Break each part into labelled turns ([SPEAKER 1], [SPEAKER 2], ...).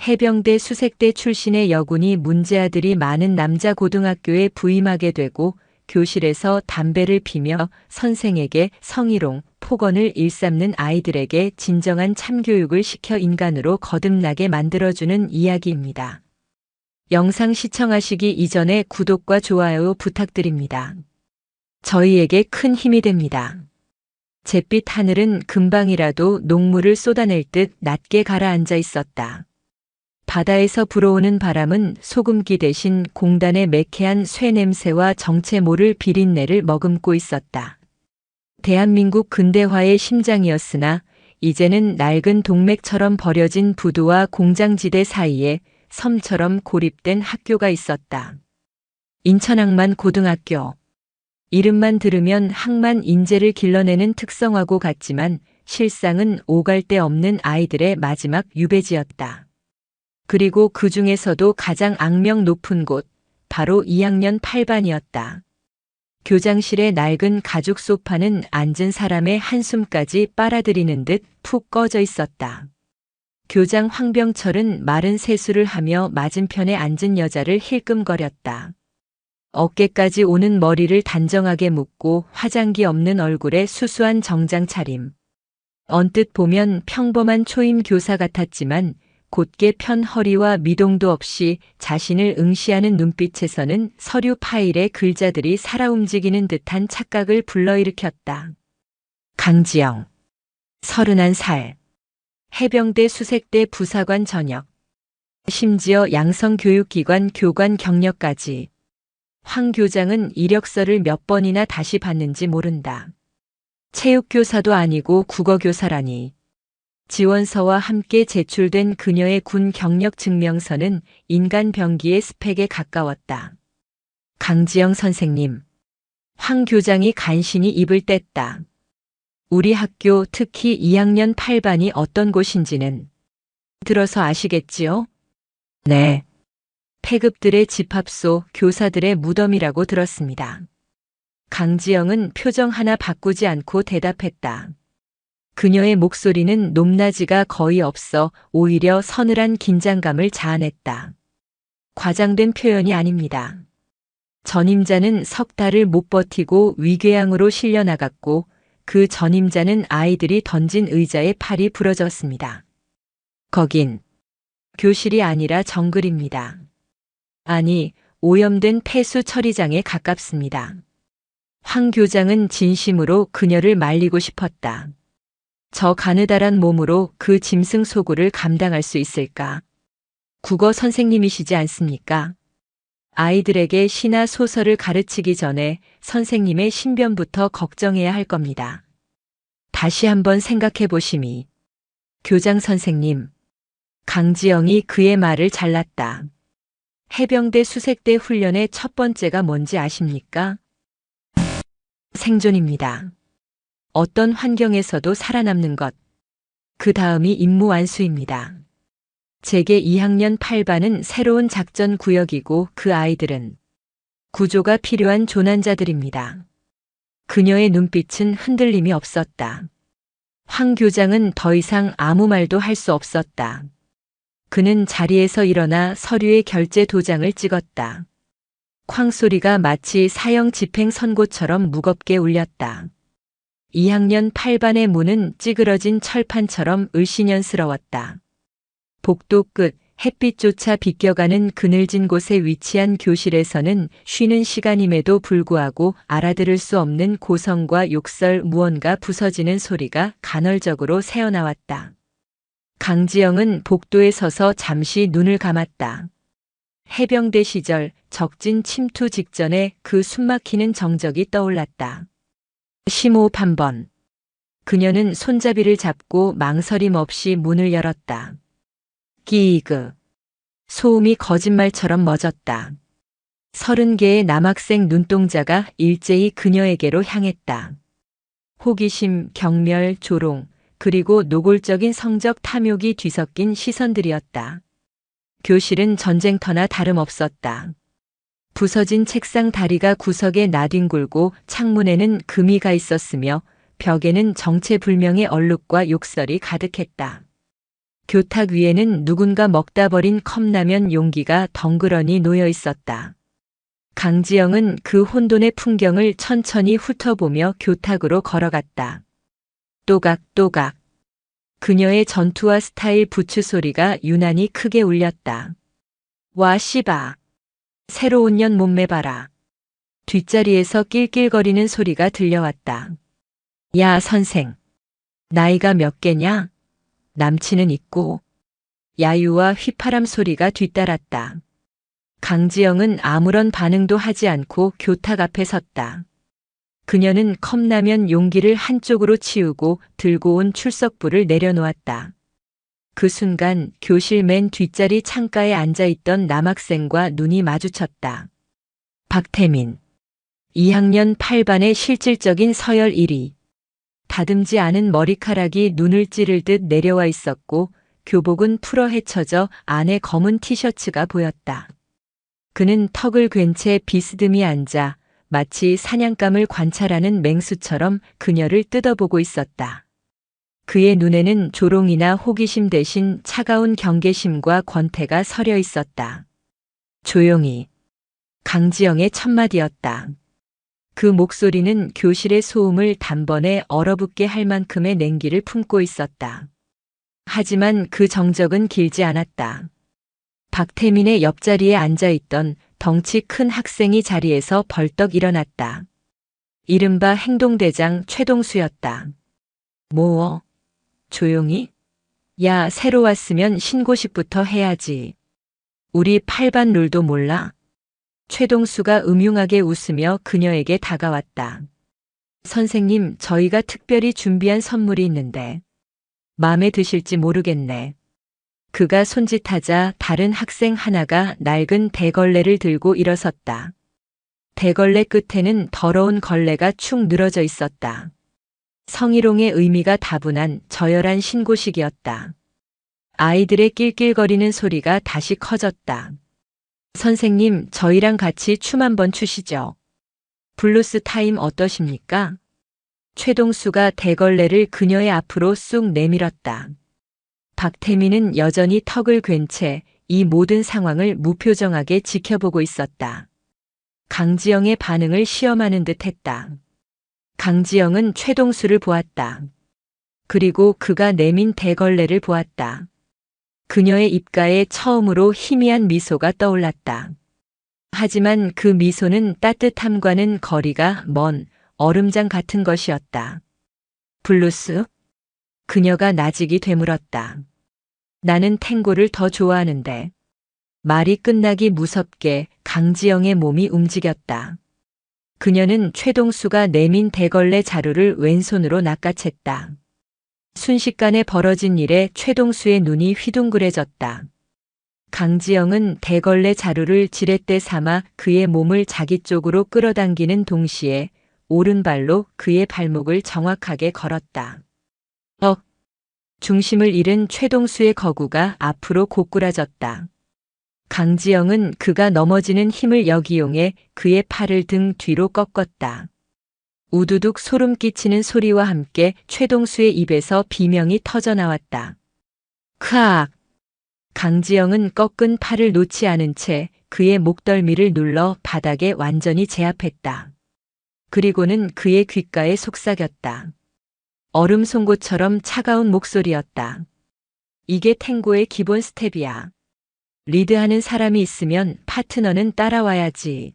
[SPEAKER 1] 해병대 수색대 출신의 여군이 문제아들이 많은 남자 고등학교에 부임하게 되고 교실에서 담배를 피며 선생에게 성희롱, 폭언을 일삼는 아이들에게 진정한 참교육을 시켜 인간으로 거듭나게 만들어주는 이야기입니다. 영상 시청하시기 이전에 구독과 좋아요 부탁드립니다. 저희에게 큰 힘이 됩니다. 잿빛 하늘은 금방이라도 녹물을 쏟아낼 듯 낮게 가라앉아 있었다. 바다에서 불어오는 바람은 소금기 대신 공단의 매캐한 쇠 냄새와 정체 모를 비린내를 머금고 있었다. 대한민국 근대화의 심장이었으나 이제는 낡은 동맥처럼 버려진 부두와 공장지대 사이에 섬처럼 고립된 학교가 있었다. 인천항만 고등학교. 이름만 들으면 항만 인재를 길러내는 특성화고 같지만 실상은 오갈 데 없는 아이들의 마지막 유배지였다. 그리고 그 중에서도 가장 악명 높은 곳, 바로 2학년 8반이었다. 교장실의 낡은 가죽 소파는 앉은 사람의 한숨까지 빨아들이는 듯 푹 꺼져 있었다. 교장 황병철은 마른 세수를 하며 맞은편에 앉은 여자를 힐끔거렸다. 어깨까지 오는 머리를 단정하게 묶고 화장기 없는 얼굴에 수수한 정장 차림. 언뜻 보면 평범한 초임 교사 같았지만 곧게 편 허리와 미동도 없이 자신을 응시하는 눈빛에서는 서류 파일의 글자들이 살아 움직이는 듯한 착각을 불러일으켰다. 강지영. 31살. 해병대 수색대 부사관 전역. 심지어 양성교육기관 교관 경력까지. 황 교장은 이력서를 몇 번이나 다시 봤는지 모른다. 체육교사도 아니고 국어교사라니. 지원서와 함께 제출된 그녀의 군 경력 증명서는 인간 병기의 스펙에 가까웠다. 강지영 선생님. 황 교장이 간신히 입을 뗐다. 우리 학교 특히 2학년 8반이 어떤 곳인지는 들어서 아시겠지요? 네. 폐급들의 집합소, 교사들의 무덤이라고 들었습니다. 강지영은 표정 하나 바꾸지 않고 대답했다. 그녀의 목소리는 높낮이가 거의 없어 오히려 서늘한 긴장감을 자아냈다. 과장된 표현이 아닙니다. 전임자는 석 달을 못 버티고 위궤양으로 실려나갔고 그 전임자는 아이들이 던진 의자에 팔이 부러졌습니다. 거긴 교실이 아니라 정글입니다. 아니, 오염된 폐수 처리장에 가깝습니다. 황 교장은 진심으로 그녀를 말리고 싶었다. 저 가느다란 몸으로 그 짐승 소굴을 감당할 수 있을까? 국어 선생님이시지 않습니까? 아이들에게 시나 소설을 가르치기 전에 선생님의 신변부터 걱정해야 할 겁니다. 다시 한번 생각해 보시미. 교장 선생님. 강지영이 그의 말을 잘랐다. 해병대 수색대 훈련의 첫 번째가 뭔지 아십니까? 생존입니다. 어떤 환경에서도 살아남는 것. 그 다음이 임무 완수입니다. 제게 2학년 8반은 새로운 작전 구역이고 그 아이들은 구조가 필요한 조난자들입니다. 그녀의 눈빛은 흔들림이 없었다. 황 교장은 더 이상 아무 말도 할 수 없었다. 그는 자리에서 일어나 서류에 결제 도장을 찍었다. 쾅 소리가 마치 사형 집행 선고처럼 무겁게 울렸다. 2학년 8반의 문은 찌그러진 철판처럼 을씨년스러웠다. 복도 끝 햇빛조차 비껴가는 그늘진 곳에 위치한 교실에서는 쉬는 시간임에도 불구하고 알아들을 수 없는 고성과 욕설, 무언가 부서지는 소리가 간헐적으로 새어나왔다. 강지영은 복도에 서서 잠시 눈을 감았다. 해병대 시절 적진 침투 직전에 그 숨막히는 정적이 떠올랐다. 심호흡 한 번. 그녀는 손잡이를 잡고 망설임 없이 문을 열었다. 끼이그. 소음이 거짓말처럼 멎었다. 30개의 남학생 눈동자가 일제히 그녀에게로 향했다. 호기심, 경멸, 조롱, 그리고 노골적인 성적 탐욕이 뒤섞인 시선들이었다. 교실은 전쟁터나 다름없었다. 부서진 책상 다리가 구석에 나뒹굴고 창문에는 금이가 있었으며 벽에는 정체불명의 얼룩과 욕설이 가득했다. 교탁 위에는 누군가 먹다 버린 컵라면 용기가 덩그러니 놓여 있었다. 강지영은 그 혼돈의 풍경을 천천히 훑어보며 교탁으로 걸어갔다. 또각또각. 그녀의 전투와 스타일 부츠 소리가 유난히 크게 울렸다. 와 씨바. 새로운 년 몸매 봐라. 뒷자리에서 낄낄거리는 소리가 들려왔다. 야 선생. 나이가 몇 개냐? 남친은 있고. 야유와 휘파람 소리가 뒤따랐다. 강지영은 아무런 반응도 하지 않고 교탁 앞에 섰다. 그녀는 컵라면 용기를 한쪽으로 치우고 들고 온 출석부를 내려놓았다. 그 순간 교실 맨 뒷자리 창가에 앉아있던 남학생과 눈이 마주쳤다. 박태민. 2학년 8반의 실질적인 서열 1위. 다듬지 않은 머리카락이 눈을 찌를 듯 내려와 있었고 교복은 풀어 헤쳐져 안에 검은 티셔츠가 보였다. 그는 턱을 괜 채 비스듬히 앉아 마치 사냥감을 관찰하는 맹수처럼 그녀를 뜯어보고 있었다. 그의 눈에는 조롱이나 호기심 대신 차가운 경계심과 권태가 서려 있었다. 조용히. 강지영의 첫마디였다. 그 목소리는 교실의 소음을 단번에 얼어붙게 할 만큼의 냉기를 품고 있었다. 하지만 그 정적은 길지 않았다. 박태민의 옆자리에 앉아있던 덩치 큰 학생이 자리에서 벌떡 일어났다. 이른바 행동대장 최동수였다. 뭐? 조용히? 야, 새로 왔으면 신고식부터 해야지. 우리 8반 룰도 몰라? 최동수가 음흉하게 웃으며 그녀에게 다가왔다. 선생님, 저희가 특별히 준비한 선물이 있는데 마음에 드실지 모르겠네. 그가 손짓하자 다른 학생 하나가 낡은 대걸레를 들고 일어섰다. 대걸레 끝에는 더러운 걸레가 축 늘어져 있었다. 성희롱의 의미가 다분한 저열한 신고식이었다. 아이들의 낄낄거리는 소리가 다시 커졌다. 선생님, 저희랑 같이 춤 한번 추시죠. 블루스 타임 어떠십니까? 최동수가 대걸레를 그녀의 앞으로 쑥 내밀었다. 박태민은 여전히 턱을 괜 채 이 모든 상황을 무표정하게 지켜보고 있었다. 강지영의 반응을 시험하는 듯 했다. 강지영은 최동수를 보았다. 그리고 그가 내민 대걸레를 보았다. 그녀의 입가에 처음으로 희미한 미소가 떠올랐다. 하지만 그 미소는 따뜻함과는 거리가 먼 얼음장 같은 것이었다. 블루스? 그녀가 나직이 되물었다. 나는 탱고를 더 좋아하는데. 말이 끝나기 무섭게 강지영의 몸이 움직였다. 그녀는 최동수가 내민 대걸레 자루를 왼손으로 낚아챘다. 순식간에 벌어진 일에 최동수의 눈이 휘둥그레졌다. 강지영은 대걸레 자루를 지렛대 삼아 그의 몸을 자기 쪽으로 끌어당기는 동시에 오른발로 그의 발목을 정확하게 걸었다. 중심을 잃은 최동수의 거구가 앞으로 고꾸라졌다. 강지영은 그가 넘어지는 힘을 역이용해 그의 팔을 등 뒤로 꺾었다. 우두둑 소름 끼치는 소리와 함께 최동수의 입에서 비명이 터져나왔다. 크악! 강지영은 꺾은 팔을 놓지 않은 채 그의 목덜미를 눌러 바닥에 완전히 제압했다. 그리고는 그의 귓가에 속삭였다. 얼음 송곳처럼 차가운 목소리였다. 이게 탱고의 기본 스텝이야. 리드하는 사람이 있으면 파트너는 따라와야지.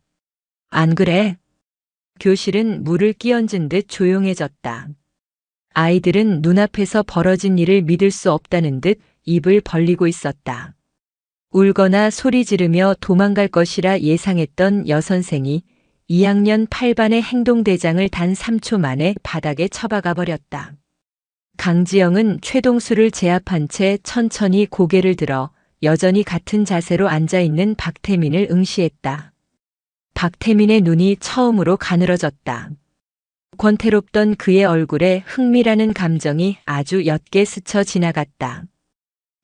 [SPEAKER 1] 안 그래? 교실은 물을 끼얹은 듯 조용해졌다. 아이들은 눈앞에서 벌어진 일을 믿을 수 없다는 듯 입을 벌리고 있었다. 울거나 소리 지르며 도망갈 것이라 예상했던 여선생이 2학년 8반의 행동대장을 단 3초 만에 바닥에 처박아 버렸다. 강지영은 최동수를 제압한 채 천천히 고개를 들어 여전히 같은 자세로 앉아있는 박태민을 응시했다. 박태민의 눈이 처음으로 가늘어졌다. 권태롭던 그의 얼굴에 흥미라는 감정이 아주 옅게 스쳐 지나갔다.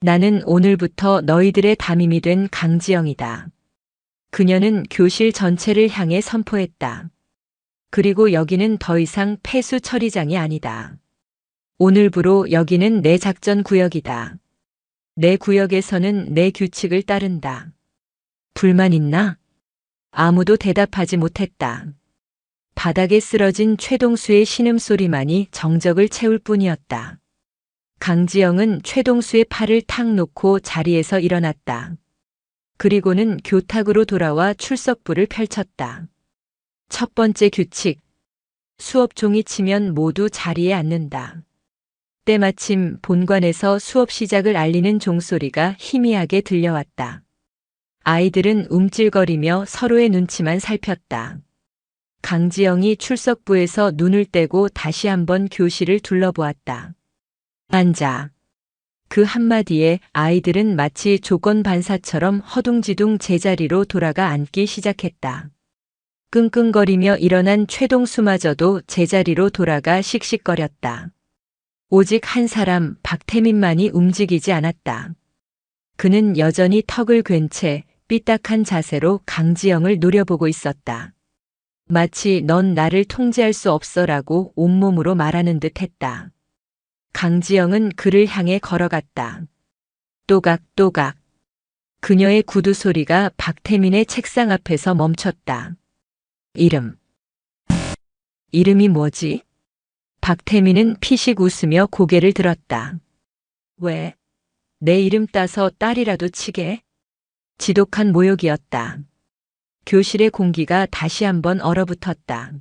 [SPEAKER 1] 나는 오늘부터 너희들의 담임이 된 강지영이다. 그녀는 교실 전체를 향해 선포했다. 그리고 여기는 더 이상 폐수 처리장이 아니다. 오늘부로 여기는 내 작전 구역이다. 내 구역에서는 내 규칙을 따른다. 불만 있나? 아무도 대답하지 못했다. 바닥에 쓰러진 최동수의 신음소리만이 정적을 채울 뿐이었다. 강지영은 최동수의 팔을 탁 놓고 자리에서 일어났다. 그리고는 교탁으로 돌아와 출석부를 펼쳤다. 첫 번째 규칙. 수업 종이 치면 모두 자리에 앉는다. 때마침 본관에서 수업 시작을 알리는 종소리가 희미하게 들려왔다. 아이들은 움찔거리며 서로의 눈치만 살폈다. 강지영이 출석부에서 눈을 떼고 다시 한번 교실을 둘러보았다. 앉아. 그 한마디에 아이들은 마치 조건반사처럼 허둥지둥 제자리로 돌아가 앉기 시작했다. 끙끙거리며 일어난 최동수마저도 제자리로 돌아가 씩씩거렸다. 오직 한 사람 박태민만이 움직이지 않았다. 그는 여전히 턱을 괜 채 삐딱한 자세로 강지영을 노려보고 있었다. 마치 넌 나를 통제할 수 없어라고 온몸으로 말하는 듯 했다. 강지영은 그를 향해 걸어갔다. 또각또각. 그녀의 구두 소리가 박태민의 책상 앞에서 멈췄다. 이름. 이름이 뭐지? 박태민은 피식 웃으며 고개를 들었다. 왜? 내 이름 따서 딸이라도 치게? 지독한 모욕이었다. 교실의 공기가 다시 한번 얼어붙었다.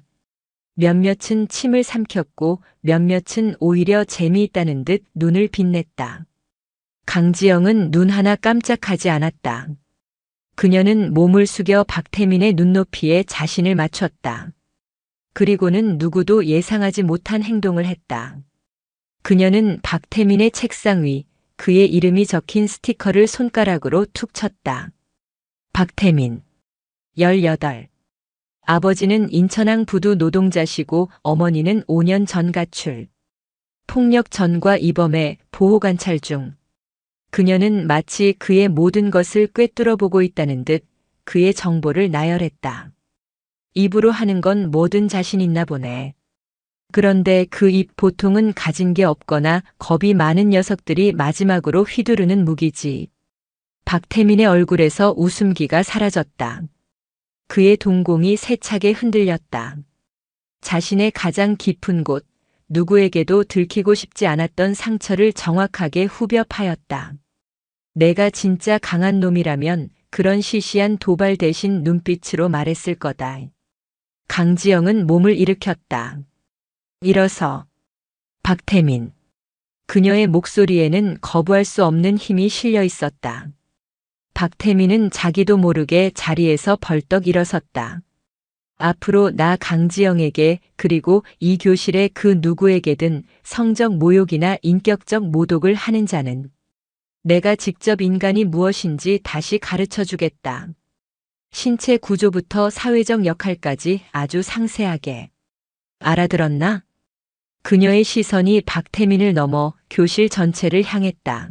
[SPEAKER 1] 몇몇은 침을 삼켰고 몇몇은 오히려 재미있다는 듯 눈을 빛냈다. 강지영은 눈 하나 깜짝하지 않았다. 그녀는 몸을 숙여 박태민의 눈높이에 자신을 맞췄다. 그리고는 누구도 예상하지 못한 행동을 했다. 그녀는 박태민의 책상 위 그의 이름이 적힌 스티커를 손가락으로 툭 쳤다. 박태민, 18. 아버지는 인천항 부두 노동자시고 어머니는 5년 전 가출. 폭력 전과 이범의 보호관찰 중. 그녀는 마치 그의 모든 것을 꿰뚫어 보고 있다는 듯 그의 정보를 나열했다. 입으로 하는 건 뭐든 자신 있나 보네. 그런데 그 입 보통은 가진 게 없거나 겁이 많은 녀석들이 마지막으로 휘두르는 무기지. 박태민의 얼굴에서 웃음기가 사라졌다. 그의 동공이 세차게 흔들렸다. 자신의 가장 깊은 곳, 누구에게도 들키고 싶지 않았던 상처를 정확하게 후벼 파였다. 내가 진짜 강한 놈이라면 그런 시시한 도발 대신 눈빛으로 말했을 거다. 강지영은 몸을 일으켰다. 일어서. 박태민. 그녀의 목소리에는 거부할 수 없는 힘이 실려 있었다. 박태민은 자기도 모르게 자리에서 벌떡 일어섰다. 앞으로 나 강지영에게 그리고 이 교실의 그 누구에게든 성적 모욕이나 인격적 모독을 하는 자는 내가 직접 인간이 무엇인지 다시 가르쳐 주겠다. 신체 구조부터 사회적 역할까지 아주 상세하게. 알아들었나? 그녀의 시선이 박태민을 넘어 교실 전체를 향했다.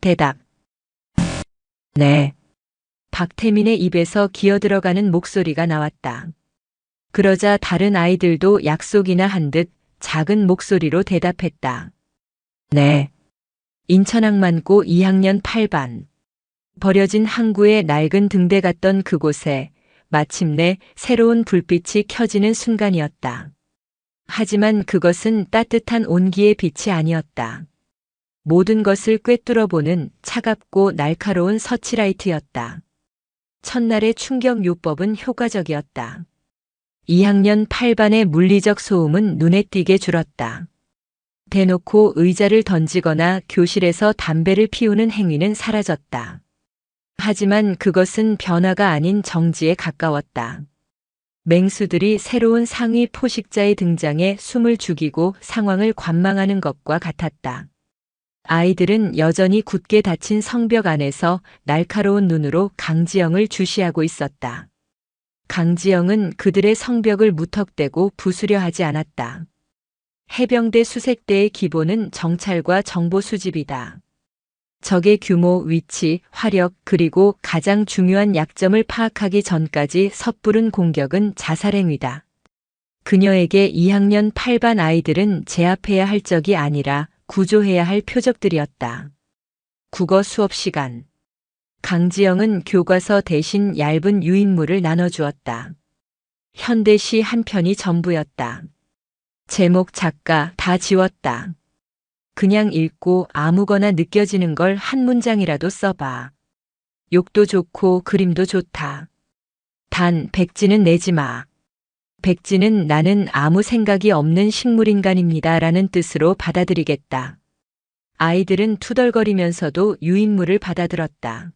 [SPEAKER 1] 대답. 네. 박태민의 입에서 기어들어가는 목소리가 나왔다. 그러자 다른 아이들도 약속이나 한 듯 작은 목소리로 대답했다. 네. 인천항만고 2학년 8반. 버려진 항구의 낡은 등대 같던 그곳에 마침내 새로운 불빛이 켜지는 순간이었다. 하지만 그것은 따뜻한 온기의 빛이 아니었다. 모든 것을 꿰뚫어보는 차갑고 날카로운 서치라이트였다. 첫날의 충격 요법은 효과적이었다. 2학년 8반의 물리적 소음은 눈에 띄게 줄었다. 대놓고 의자를 던지거나 교실에서 담배를 피우는 행위는 사라졌다. 하지만 그것은 변화가 아닌 정지에 가까웠다. 맹수들이 새로운 상위 포식자의 등장에 숨을 죽이고 상황을 관망하는 것과 같았다. 아이들은 여전히 굳게 닫힌 성벽 안에서 날카로운 눈으로 강지영을 주시하고 있었다. 강지영은 그들의 성벽을 무턱대고 부수려 하지 않았다. 해병대 수색대의 기본은 정찰과 정보 수집이다. 적의 규모, 위치, 화력, 그리고 가장 중요한 약점을 파악하기 전까지 섣부른 공격은 자살행위다. 그녀에게 2학년 8반 아이들은 제압해야 할 적이 아니라 구조해야 할 표적들이었다. 국어 수업 시간. 강지영은 교과서 대신 얇은 유인물을 나눠주었다. 현대시 한 편이 전부였다. 제목, 작가 다 지웠다. 그냥 읽고 아무거나 느껴지는 걸 한 문장이라도 써봐. 욕도 좋고 그림도 좋다. 단 백지는 내지 마. 백지는 나는 아무 생각이 없는 식물인간입니다 라는 뜻으로 받아들이겠다. 아이들은 투덜거리면서도 유인물을 받아들었다.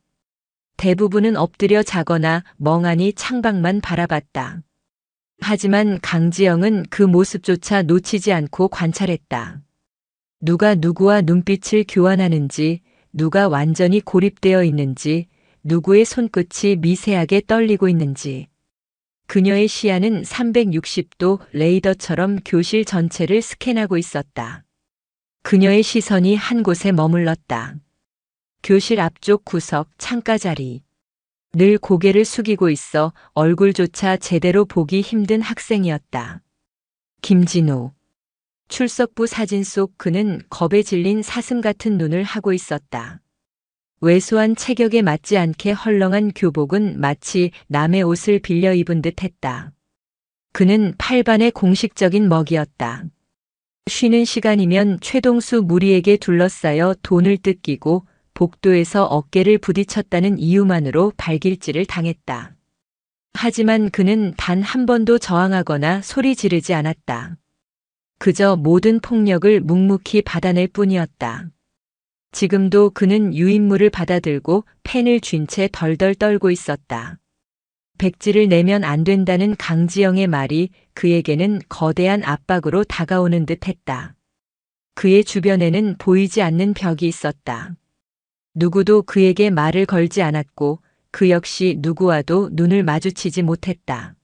[SPEAKER 1] 대부분은 엎드려 자거나 멍하니 창밖만 바라봤다. 하지만 강지영은 그 모습조차 놓치지 않고 관찰했다. 누가 누구와 눈빛을 교환하는지, 누가 완전히 고립되어 있는지, 누구의 손끝이 미세하게 떨리고 있는지. 그녀의 시야는 360도 레이더처럼 교실 전체를 스캔하고 있었다. 그녀의 시선이 한 곳에 머물렀다. 교실 앞쪽 구석 창가 자리. 늘 고개를 숙이고 있어 얼굴조차 제대로 보기 힘든 학생이었다. 김진우. 출석부 사진 속 그는 겁에 질린 사슴 같은 눈을 하고 있었다. 왜소한 체격에 맞지 않게 헐렁한 교복은 마치 남의 옷을 빌려 입은 듯 했다. 그는 8반의 공식적인 먹이었다. 쉬는 시간이면 최동수 무리에게 둘러싸여 돈을 뜯기고 복도에서 어깨를 부딪혔다는 이유만으로 발길질을 당했다. 하지만 그는 단 한 번도 저항하거나 소리 지르지 않았다. 그저 모든 폭력을 묵묵히 받아낼 뿐이었다. 지금도 그는 유인물을 받아들고 펜을 쥔 채 덜덜 떨고 있었다. 백지를 내면 안 된다는 강지영의 말이 그에게는 거대한 압박으로 다가오는 듯 했다. 그의 주변에는 보이지 않는 벽이 있었다. 누구도 그에게 말을 걸지 않았고 그 역시 누구와도 눈을 마주치지 못했다.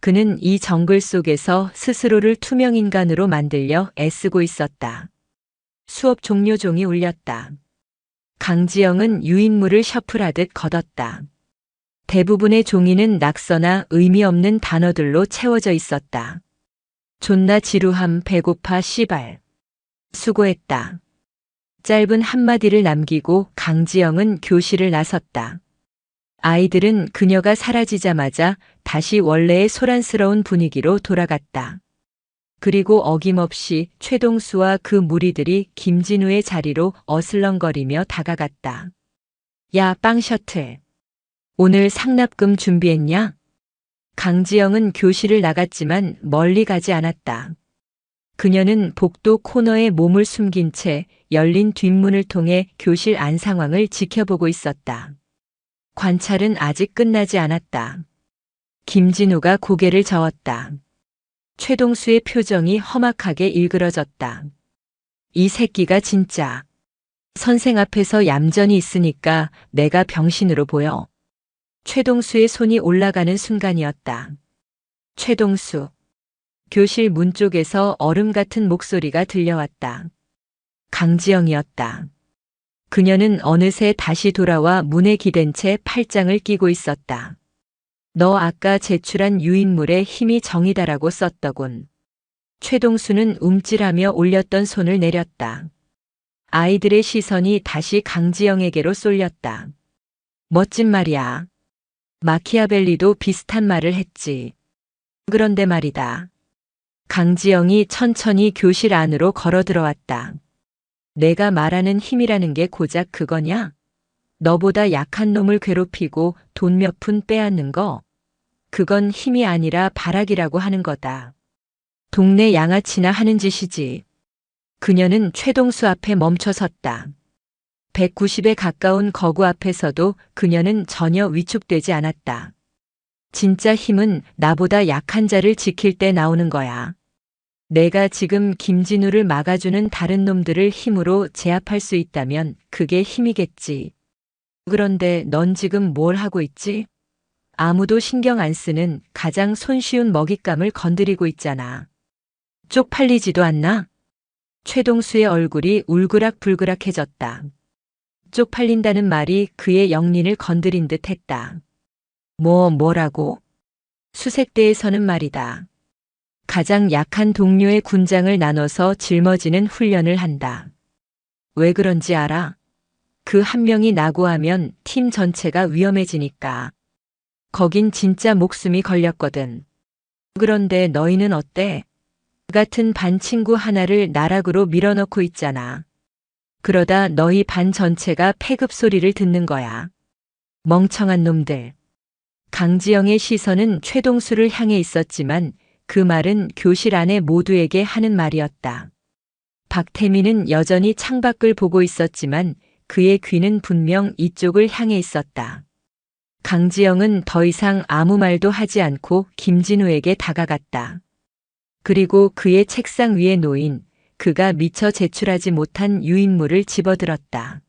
[SPEAKER 1] 그는 이 정글 속에서 스스로를 투명인간으로 만들려 애쓰고 있었다. 수업 종료 종이 울렸다. 강지영은 유인물을 셔플하듯 걷었다. 대부분의 종이는 낙서나 의미 없는 단어들로 채워져 있었다. 존나 지루함, 배고파, 씨발. 수고했다. 짧은 한마디를 남기고 강지영은 교실을 나섰다. 아이들은 그녀가 사라지자마자 다시 원래의 소란스러운 분위기로 돌아갔다. 그리고 어김없이 최동수와 그 무리들이 김진우의 자리로 어슬렁거리며 다가갔다. 야, 빵 셔틀. 오늘 상납금 준비했냐? 강지영은 교실을 나갔지만 멀리 가지 않았다. 그녀는 복도 코너에 몸을 숨긴 채 열린 뒷문을 통해 교실 안 상황을 지켜보고 있었다. 관찰은 아직 끝나지 않았다. 김진우가 고개를 저었다. 최동수의 표정이 험악하게 일그러졌다. 이 새끼가 진짜 선생 앞에서 얌전히 있으니까 내가 병신으로 보여. 최동수의 손이 올라가는 순간이었다. 최동수. 교실 문 쪽에서 얼음 같은 목소리가 들려왔다. 강지영이었다. 그녀는 어느새 다시 돌아와 문에 기댄 채 팔짱을 끼고 있었다. 너 아까 제출한 유인물에 힘이 정이다라고 썼더군. 최동수는 움찔하며 올렸던 손을 내렸다. 아이들의 시선이 다시 강지영에게로 쏠렸다. 멋진 말이야. 마키아벨리도 비슷한 말을 했지. 그런데 말이다. 강지영이 천천히 교실 안으로 걸어 들어왔다. 내가 말하는 힘이라는 게 고작 그거냐? 너보다 약한 놈을 괴롭히고 돈 몇 푼 빼앗는 거? 그건 힘이 아니라 발악이라고 하는 거다. 동네 양아치나 하는 짓이지. 그녀는 최동수 앞에 멈춰 섰다. 190에 가까운 거구 앞에서도 그녀는 전혀 위축되지 않았다. 진짜 힘은 나보다 약한 자를 지킬 때 나오는 거야. 내가 지금 김진우를 막아주는 다른 놈들을 힘으로 제압할 수 있다면 그게 힘이겠지. 그런데 넌 지금 뭘 하고 있지? 아무도 신경 안 쓰는 가장 손쉬운 먹잇감을 건드리고 있잖아. 쪽팔리지도 않나? 최동수의 얼굴이 울그락불그락해졌다. 쪽팔린다는 말이 그의 영린을 건드린 듯 했다. 뭐라고? 수색대에서는 말이다. 가장 약한 동료의 군장을 나눠서 짊어지는 훈련을 한다. 왜 그런지 알아? 그 한 명이 낙오하면 팀 전체가 위험해지니까. 거긴 진짜 목숨이 걸렸거든. 그런데 너희는 어때? 같은 반 친구 하나를 나락으로 밀어넣고 있잖아. 그러다 너희 반 전체가 패급 소리를 듣는 거야. 멍청한 놈들. 강지영의 시선은 최동수를 향해 있었지만 그 말은 교실 안에 모두에게 하는 말이었다. 박태민은 여전히 창밖을 보고 있었지만 그의 귀는 분명 이쪽을 향해 있었다. 강지영은 더 이상 아무 말도 하지 않고 김진우에게 다가갔다. 그리고 그의 책상 위에 놓인 그가 미처 제출하지 못한 유인물을 집어들었다.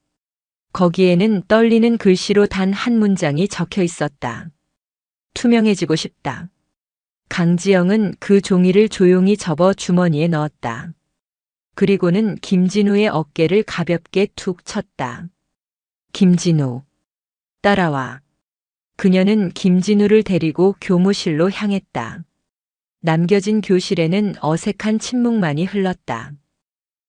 [SPEAKER 1] 거기에는 떨리는 글씨로 단 한 문장이 적혀 있었다. 투명해지고 싶다. 강지영은 그 종이를 조용히 접어 주머니에 넣었다. 그리고는 김진우의 어깨를 가볍게 툭 쳤다. 김진우, 따라와. 그녀는 김진우를 데리고 교무실로 향했다. 남겨진 교실에는 어색한 침묵만이 흘렀다.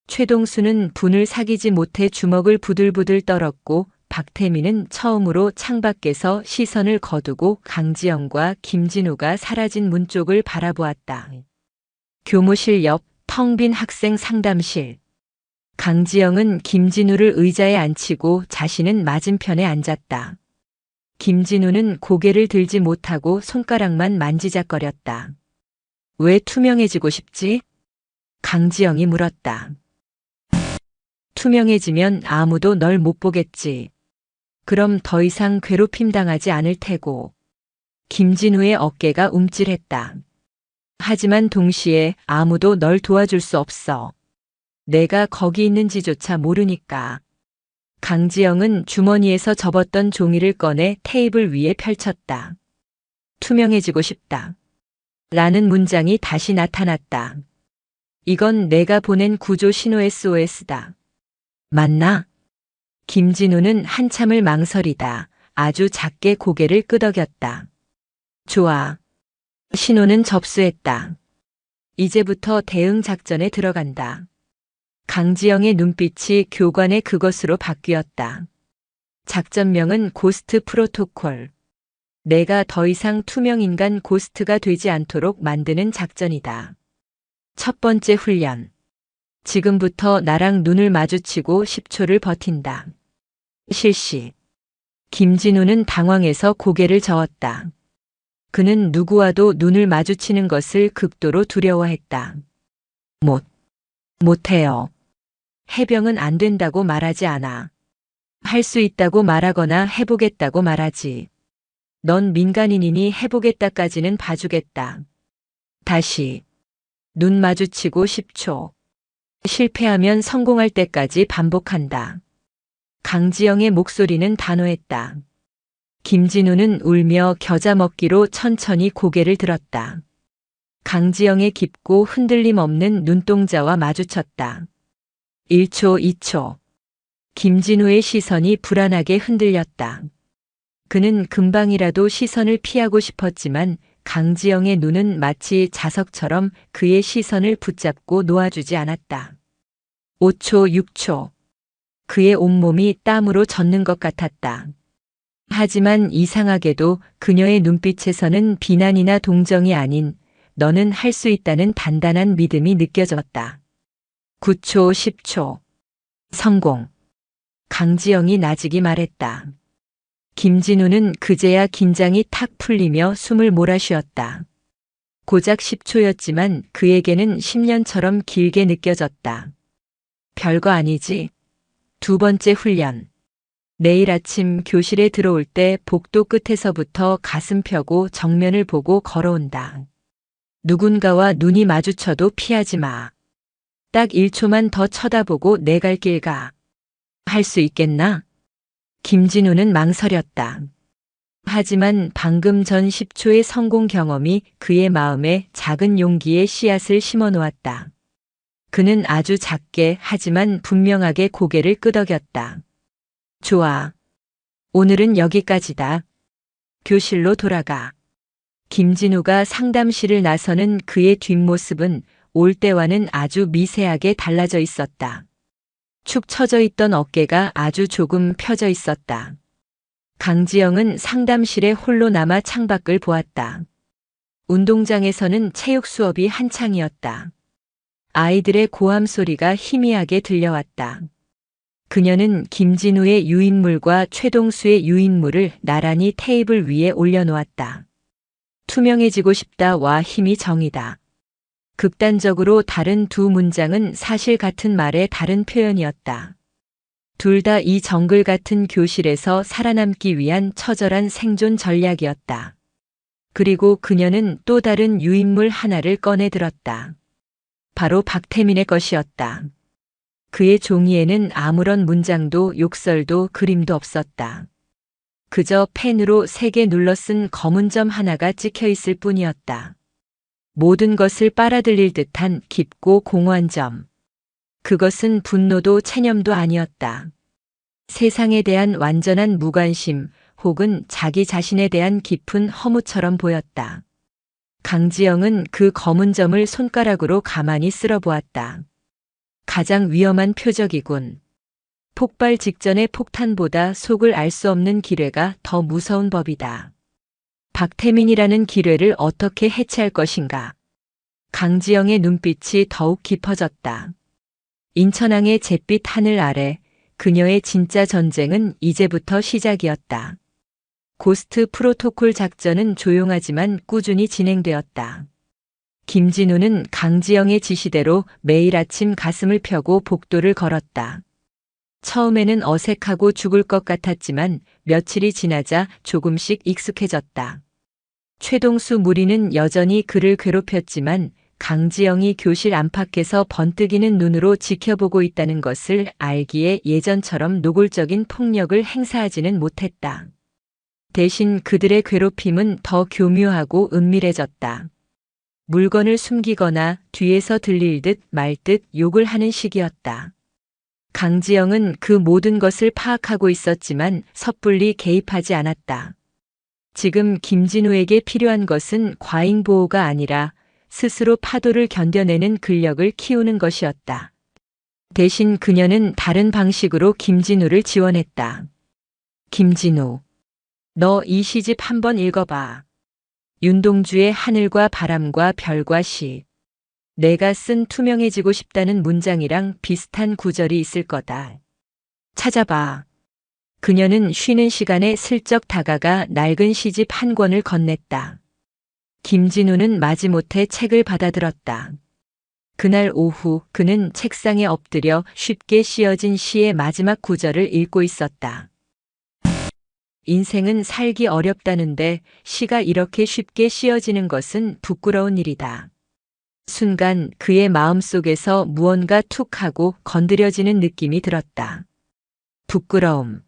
[SPEAKER 1] 최동수는 분을 사귀지 못해 주먹을 부들부들 떨었고 박태민은 처음으로 창밖에서 시선을 거두고 강지영과 김진우가 사라진 문 쪽을 바라보았다. 교무실 옆 텅 빈 학생 상담실. 강지영은 김진우를 의자에 앉히고 자신은 맞은편에 앉았다. 김진우는 고개를 들지 못하고 손가락만 만지작거렸다. 왜 투명해지고 싶지? 강지영이 물었다. 투명해지면 아무도 널 못 보겠지. 그럼 더 이상 괴롭힘 당하지 않을 테고. 김진우의 어깨가 움찔했다. 하지만 동시에 아무도 널 도와줄 수 없어. 내가 거기 있는지조차 모르니까. 강지영은 주머니에서 접었던 종이를 꺼내 테이블 위에 펼쳤다. 투명해지고 싶다. 라는 문장이 다시 나타났다. 이건 내가 보낸 구조 신호 SOS다. 맞나? 김진우는 한참을 망설이다 아주 작게 고개를 끄덕였다. 좋아. 신호는 접수했다. 이제부터 대응 작전에 들어간다. 강지영의 눈빛이 교관의 그것으로 바뀌었다. 작전명은 고스트 프로토콜. 내가 더 이상 투명인간 고스트가 되지 않도록 만드는 작전이다. 첫 번째 훈련. 지금부터 나랑 눈을 마주치고 10초를 버틴다. 실시. 김진우는 당황해서 고개를 저었다. 그는 누구와도 눈을 마주치는 것을 극도로 두려워했다. 못해요. 해병은 안 된다고 말하지 않아. 할 수 있다고 말하거나 해보겠다고 말하지. 넌 민간인이니 해보겠다까지는 봐주겠다. 다시. 눈 마주치고 10초. 실패하면 성공할 때까지 반복한다. 강지영의 목소리는 단호했다. 김진우는 울며 겨자 먹기로 천천히 고개를 들었다. 강지영의 깊고 흔들림 없는 눈동자와 마주쳤다. 1초, 2초. 김진우의 시선이 불안하게 흔들렸다. 그는 금방이라도 시선을 피하고 싶었지만 강지영의 눈은 마치 자석처럼 그의 시선을 붙잡고 놓아주지 않았다. 5초, 6초. 그의 온몸이 땀으로 젖는 것 같았다. 하지만 이상하게도 그녀의 눈빛에서는 비난이나 동정이 아닌 너는 할 수 있다는 단단한 믿음이 느껴졌다. 9초, 10초. 성공. 강지영이 나직이 말했다. 김진우는 그제야 긴장이 탁 풀리며 숨을 몰아쉬었다. 고작 10초였지만 그에게는 10년처럼 길게 느껴졌다. 별거 아니지. 두 번째 훈련. 내일 아침 교실에 들어올 때 복도 끝에서부터 가슴 펴고 정면을 보고 걸어온다. 누군가와 눈이 마주쳐도 피하지 마. 딱 1초만 더 쳐다보고 내 갈 길 가. 할 수 있겠나? 김진우는 망설였다. 하지만 방금 전 10초의 성공 경험이 그의 마음에 작은 용기의 씨앗을 심어 놓았다. 그는 아주 작게 하지만 분명하게 고개를 끄덕였다. 좋아. 오늘은 여기까지다. 교실로 돌아가. 김진우가 상담실을 나서는 그의 뒷모습은 올 때와는 아주 미세하게 달라져 있었다. 축 처져 있던 어깨가 아주 조금 펴져 있었다. 강지영은 상담실에 홀로 남아 창밖을 보았다. 운동장에서는 체육 수업이 한창이었다. 아이들의 고함 소리가 희미하게 들려왔다. 그녀는 김진우의 유인물과 최동수의 유인물을 나란히 테이블 위에 올려놓았다. 투명해지고 싶다와 힘이 정이다. 극단적으로 다른 두 문장은 사실 같은 말의 다른 표현이었다. 둘 다 이 정글 같은 교실에서 살아남기 위한 처절한 생존 전략이었다. 그리고 그녀는 또 다른 유인물 하나를 꺼내 들었다. 바로 박태민의 것이었다. 그의 종이에는 아무런 문장도 욕설도 그림도 없었다. 그저 펜으로 세게 눌러 쓴 검은 점 하나가 찍혀 있을 뿐이었다. 모든 것을 빨아들일 듯한 깊고 공허한 점. 그것은 분노도 체념도 아니었다. 세상에 대한 완전한 무관심 혹은 자기 자신에 대한 깊은 허무처럼 보였다. 강지영은 그 검은 점을 손가락으로 가만히 쓸어보았다. 가장 위험한 표적이군. 폭발 직전의 폭탄보다 속을 알 수 없는 기뢰가 더 무서운 법이다. 박태민이라는 기뢰를 어떻게 해체할 것인가? 강지영의 눈빛이 더욱 깊어졌다. 인천항의 잿빛 하늘 아래 그녀의 진짜 전쟁은 이제부터 시작이었다. 고스트 프로토콜 작전은 조용하지만 꾸준히 진행되었다. 김진우는 강지영의 지시대로 매일 아침 가슴을 펴고 복도를 걸었다. 처음에는 어색하고 죽을 것 같았지만 며칠이 지나자 조금씩 익숙해졌다. 최동수 무리는 여전히 그를 괴롭혔지만 강지영이 교실 안팎에서 번뜩이는 눈으로 지켜보고 있다는 것을 알기에 예전처럼 노골적인 폭력을 행사하지는 못했다. 대신 그들의 괴롭힘은 더 교묘하고 은밀해졌다. 물건을 숨기거나 뒤에서 들릴 듯 말 듯 욕을 하는 식이었다. 강지영은 그 모든 것을 파악하고 있었지만 섣불리 개입하지 않았다. 지금 김진우에게 필요한 것은 과잉 보호가 아니라 스스로 파도를 견뎌내는 근력을 키우는 것이었다. 대신 그녀는 다른 방식으로 김진우를 지원했다. 김진우, 너 이 시집 한번 읽어봐. 윤동주의 하늘과 바람과 별과 시. 내가 쓴 투명해지고 싶다는 문장이랑 비슷한 구절이 있을 거다. 찾아봐. 그녀는 쉬는 시간에 슬쩍 다가가 낡은 시집 한 권을 건넸다. 김진우는 마지못해 책을 받아들었다. 그날 오후 그는 책상에 엎드려 쉽게 씌어진 시의 마지막 구절을 읽고 있었다. 인생은 살기 어렵다는데 시가 이렇게 쉽게 씌어지는 것은 부끄러운 일이다. 순간 그의 마음속에서 무언가 툭 하고 건드려지는 느낌이 들었다. 부끄러움.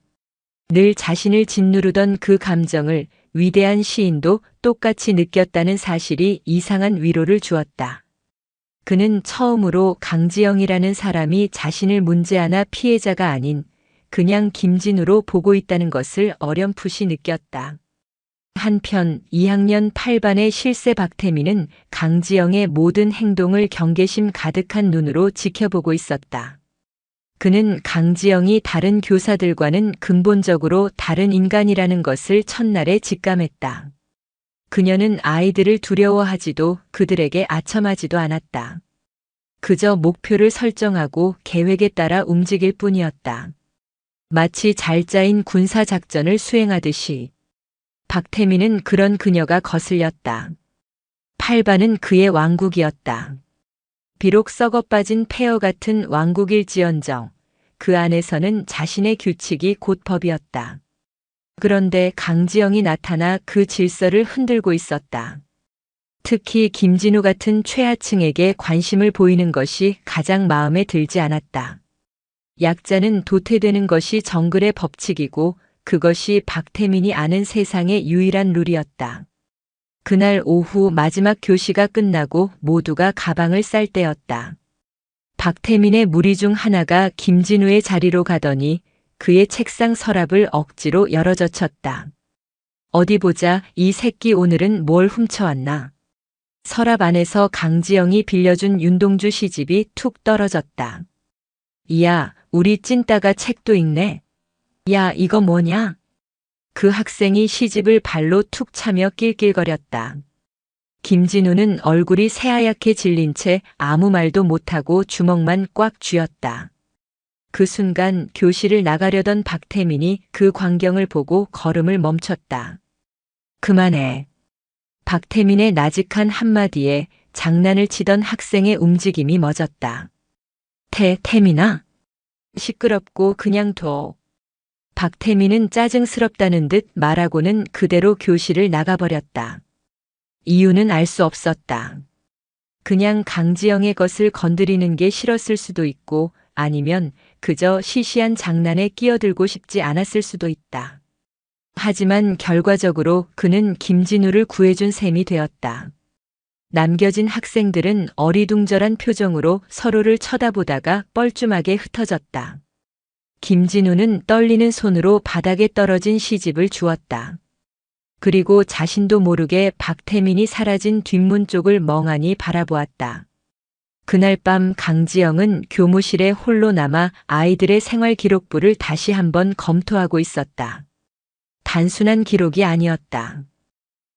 [SPEAKER 1] 늘 자신을 짓누르던 그 감정을 위대한 시인도 똑같이 느꼈다는 사실이 이상한 위로를 주었다. 그는 처음으로 강지영이라는 사람이 자신을 문제하나 피해자가 아닌 그냥 김진우로 보고 있다는 것을 어렴풋이 느꼈다. 한편 2학년 8반의 실세 박태민은 강지영의 모든 행동을 경계심 가득한 눈으로 지켜보고 있었다. 그는 강지영이 다른 교사들과는 근본적으로 다른 인간이라는 것을 첫날에 직감했다. 그녀는 아이들을 두려워하지도 그들에게 아첨하지도 않았다. 그저 목표를 설정하고 계획에 따라 움직일 뿐이었다. 마치 잘 짜인 군사작전을 수행하듯이. 박태민은 그런 그녀가 거슬렸다. 8반은 그의 왕국이었다. 비록 썩어빠진 폐허 같은 왕국일지언정 그 안에서는 자신의 규칙이 곧 법이었다. 그런데 강지영이 나타나 그 질서를 흔들고 있었다. 특히 김진우 같은 최하층에게 관심을 보이는 것이 가장 마음에 들지 않았다. 약자는 도태되는 것이 정글의 법칙이고 그것이 박태민이 아는 세상의 유일한 룰이었다. 그날 오후 마지막 교시가 끝나고 모두가 가방을 쌀 때였다. 박태민의 무리 중 하나가 김진우의 자리로 가더니 그의 책상 서랍을 억지로 열어젖혔다. 어디 보자, 이 새끼 오늘은 뭘 훔쳐왔나. 서랍 안에서 강지영이 빌려준 윤동주 시집이 툭 떨어졌다. 이야, 우리 찐따가 책도 읽네. 야, 이거 뭐냐? 그 학생이 시집을 발로 툭 차며 낄낄거렸다. 김진우는 얼굴이 새하얗게 질린 채 아무 말도 못하고 주먹만 꽉 쥐었다. 그 순간 교실을 나가려던 박태민이 그 광경을 보고 걸음을 멈췄다. 그만해. 박태민의 나직한 한마디에 장난을 치던 학생의 움직임이 멎었다. 태민아? 시끄럽고 그냥 둬. 박태민은 짜증스럽다는 듯 말하고는 그대로 교실을 나가버렸다. 이유는 알 수 없었다. 그냥 강지영의 것을 건드리는 게 싫었을 수도 있고 아니면 그저 시시한 장난에 끼어들고 싶지 않았을 수도 있다. 하지만 결과적으로 그는 김진우를 구해준 셈이 되었다. 남겨진 학생들은 어리둥절한 표정으로 서로를 쳐다보다가 뻘쭘하게 흩어졌다. 김진우는 떨리는 손으로 바닥에 떨어진 시집을 주웠다. 그리고 자신도 모르게 박태민이 사라진 뒷문 쪽을 멍하니 바라보았다. 그날 밤 강지영은 교무실에 홀로 남아 아이들의 생활 기록부를 다시 한번 검토하고 있었다. 단순한 기록이 아니었다.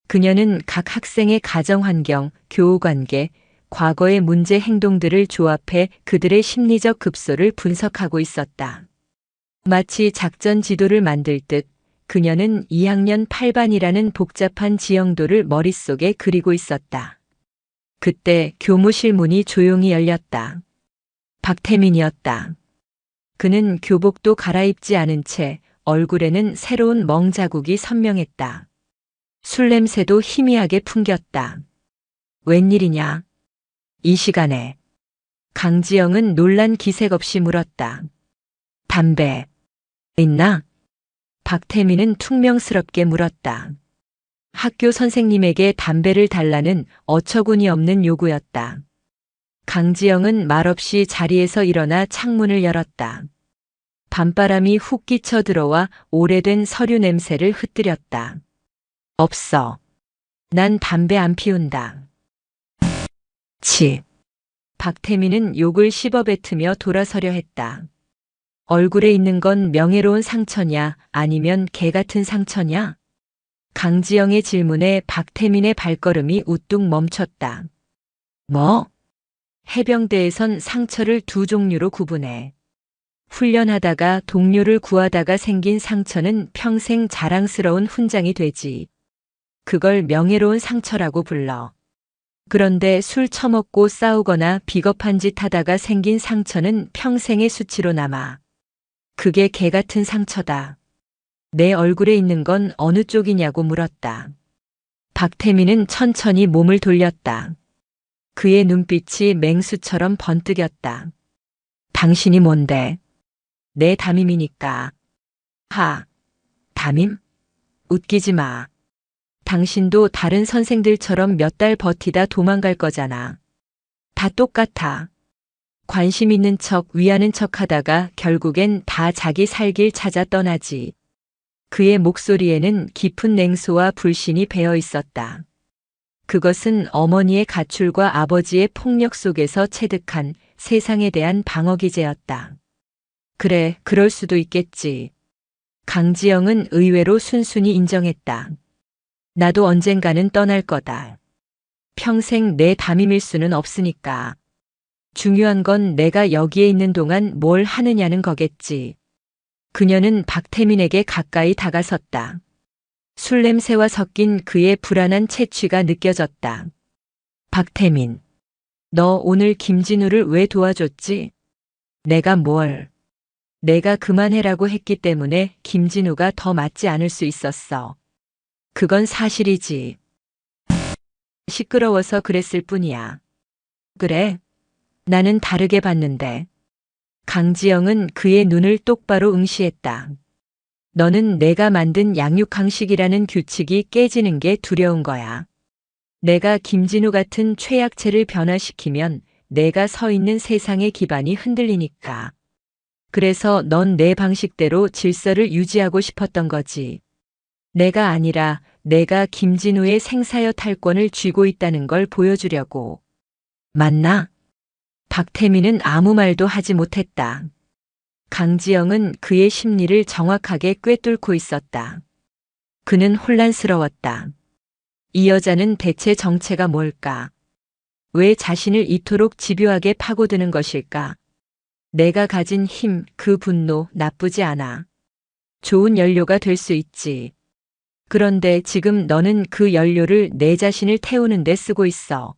[SPEAKER 1] 그녀는 각 학생의 가정 환경, 교우 관계, 과거의 문제 행동들을 조합해 그들의 심리적 급소를 분석하고 있었다. 마치 작전 지도를 만들 듯 그녀는 2학년 8반이라는 복잡한 지형도를 머릿속에 그리고 있었다. 그때 교무실 문이 조용히 열렸다. 박태민이었다. 그는 교복도 갈아입지 않은 채 얼굴에는 새로운 멍 자국이 선명했다. 술 냄새도 희미하게 풍겼다. 웬일이냐? 이 시간에. 강지영은 놀란 기색 없이 물었다. 담배 있나? 박태민은 퉁명스럽게 물었다. 학교 선생님에게 담배를 달라는 어처구니 없는 요구였다. 강지영은 말없이 자리에서 일어나 창문을 열었다. 밤바람이 훅 끼쳐 들어와 오래된 서류 냄새를 흩뜨렸다. 없어. 난 담배 안 피운다. 치. 박태민은 욕을 씹어뱉으며 돌아서려 했다. 얼굴에 있는 건 명예로운 상처냐 아니면 개 같은 상처냐? 강지영의 질문에 박태민의 발걸음이 우뚝 멈췄다. 뭐? 해병대에선 상처를 두 종류로 구분해. 훈련하다가 동료를 구하다가 생긴 상처는 평생 자랑스러운 훈장이 되지. 그걸 명예로운 상처라고 불러. 그런데 술 처먹고 싸우거나 비겁한 짓 하다가 생긴 상처는 평생의 수치로 남아. 그게 개 같은 상처다. 내 얼굴에 있는 건 어느 쪽이냐고 물었다. 박태민은 천천히 몸을 돌렸다. 그의 눈빛이 맹수처럼 번뜩였다. 당신이 뭔데? 내 담임이니까. 하. 담임? 웃기지 마. 당신도 다른 선생들처럼 몇 달 버티다 도망갈 거잖아. 다 똑같아. 관심 있는 척 위하는 척 하다가 결국엔 다 자기 살 길 찾아 떠나지. 그의 목소리에는 깊은 냉소와 불신이 배어 있었다. 그것은 어머니의 가출과 아버지의 폭력 속에서 체득한 세상에 대한 방어 기제였다. 그래, 그럴 수도 있겠지. 강지영은 의외로 순순히 인정했다. 나도 언젠가는 떠날 거다. 평생 내 담임일 수는 없으니까. 중요한 건 내가 여기에 있는 동안 뭘 하느냐는 거겠지. 그녀는 박태민에게 가까이 다가섰다. 술 냄새와 섞인 그의 불안한 채취가 느껴졌다. 박태민, 너 오늘 김진우를 왜 도와줬지? 내가 뭘? 내가 그만해라고 했기 때문에 김진우가 더 맞지 않을 수 있었어. 그건 사실이지. 시끄러워서 그랬을 뿐이야. 그래? 나는 다르게 봤는데. 강지영은 그의 눈을 똑바로 응시했다. 너는 내가 만든 양육강식이라는 규칙이 깨지는 게 두려운 거야. 내가 김진우 같은 최약체를 변화시키면 내가 서 있는 세상의 기반이 흔들리니까. 그래서 넌 내 방식대로 질서를 유지하고 싶었던 거지. 내가 아니라 내가 김진우의 생사여 탈권을 쥐고 있다는 걸 보여주려고. 맞나? 박태민은 아무 말도 하지 못했다. 강지영은 그의 심리를 정확하게 꿰뚫고 있었다. 그는 혼란스러웠다. 이 여자는 대체 정체가 뭘까? 왜 자신을 이토록 집요하게 파고드는 것일까? 내가 가진 힘, 그 분노 나쁘지 않아. 좋은 연료가 될 수 있지. 그런데 지금 너는 그 연료를 내 자신을 태우는 데 쓰고 있어.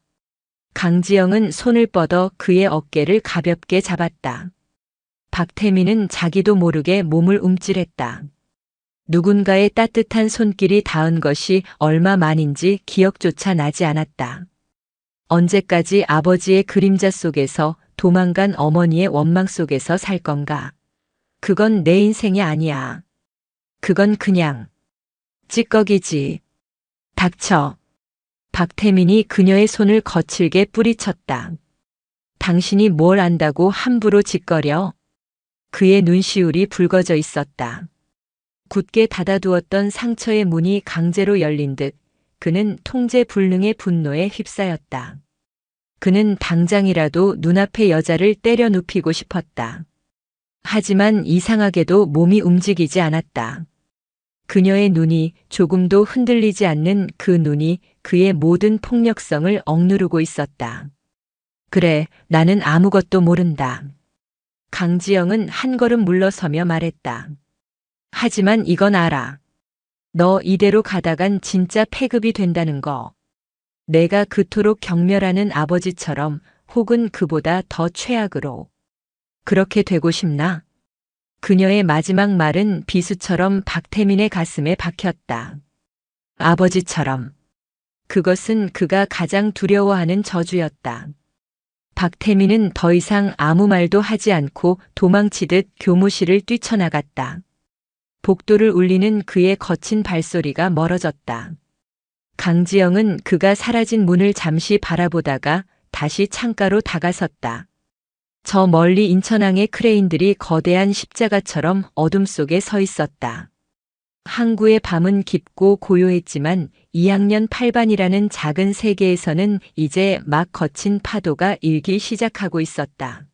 [SPEAKER 1] 강지영은 손을 뻗어 그의 어깨를 가볍게 잡았다. 박태민은 자기도 모르게 몸을 움찔했다. 누군가의 따뜻한 손길이 닿은 것이 얼마 만인지 기억조차 나지 않았다. 언제까지 아버지의 그림자 속에서 도망간 어머니의 원망 속에서 살 건가? 그건 내 인생이 아니야. 그건 그냥 찌꺼기지. 닥쳐. 박태민이 그녀의 손을 거칠게 뿌리쳤다. 당신이 뭘 안다고 함부로 짓거려? 그의 눈시울이 붉어져 있었다. 굳게 닫아두었던 상처의 문이 강제로 열린 듯 그는 통제 불능의 분노에 휩싸였다. 그는 당장이라도 눈앞의 여자를 때려 눕히고 싶었다. 하지만 이상하게도 몸이 움직이지 않았다. 그녀의 눈이 조금도 흔들리지 않는 그 눈이 그의 모든 폭력성을 억누르고 있었다. 그래, 나는 아무것도 모른다. 강지영은 한 걸음 물러서며 말했다. 하지만 이건 알아. 너 이대로 가다간 진짜 폐급이 된다는 거. 내가 그토록 경멸하는 아버지처럼 혹은 그보다 더 최악으로. 그렇게 되고 싶나? 그녀의 마지막 말은 비수처럼 박태민의 가슴에 박혔다. 아버지처럼. 그것은 그가 가장 두려워하는 저주였다. 박태민은 더 이상 아무 말도 하지 않고 도망치듯 교무실을 뛰쳐나갔다. 복도를 울리는 그의 거친 발소리가 멀어졌다. 강지영은 그가 사라진 문을 잠시 바라보다가 다시 창가로 다가섰다. 저 멀리 인천항의 크레인들이 거대한 십자가처럼 어둠 속에 서 있었다. 항구의 밤은 깊고 고요했지만 2학년 8반이라는 작은 세계에서는 이제 막 거친 파도가 일기 시작하고 있었다.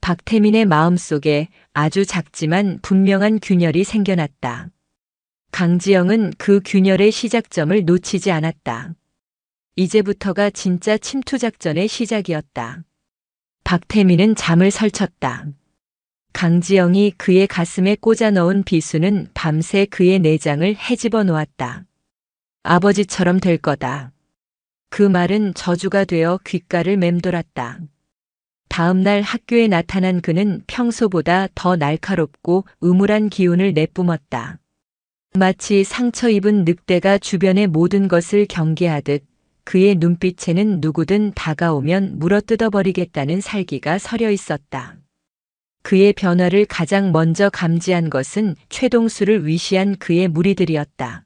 [SPEAKER 1] 박태민의 마음속에 아주 작지만 분명한 균열이 생겨났다. 강지영은 그 균열의 시작점을 놓치지 않았다. 이제부터가 진짜 침투작전의 시작이었다. 박태민은 잠을 설쳤다. 강지영이 그의 가슴에 꽂아 넣은 비수는 밤새 그의 내장을 헤집어 놓았다. 아버지처럼 될 거다. 그 말은 저주가 되어 귓가를 맴돌았다. 다음 날 학교에 나타난 그는 평소보다 더 날카롭고 음울한 기운을 내뿜었다. 마치 상처 입은 늑대가 주변의 모든 것을 경계하듯 그의 눈빛에는 누구든 다가오면 물어뜯어버리겠다는 살기가 서려 있었다. 그의 변화를 가장 먼저 감지한 것은 최동수를 위시한 그의 무리들이었다.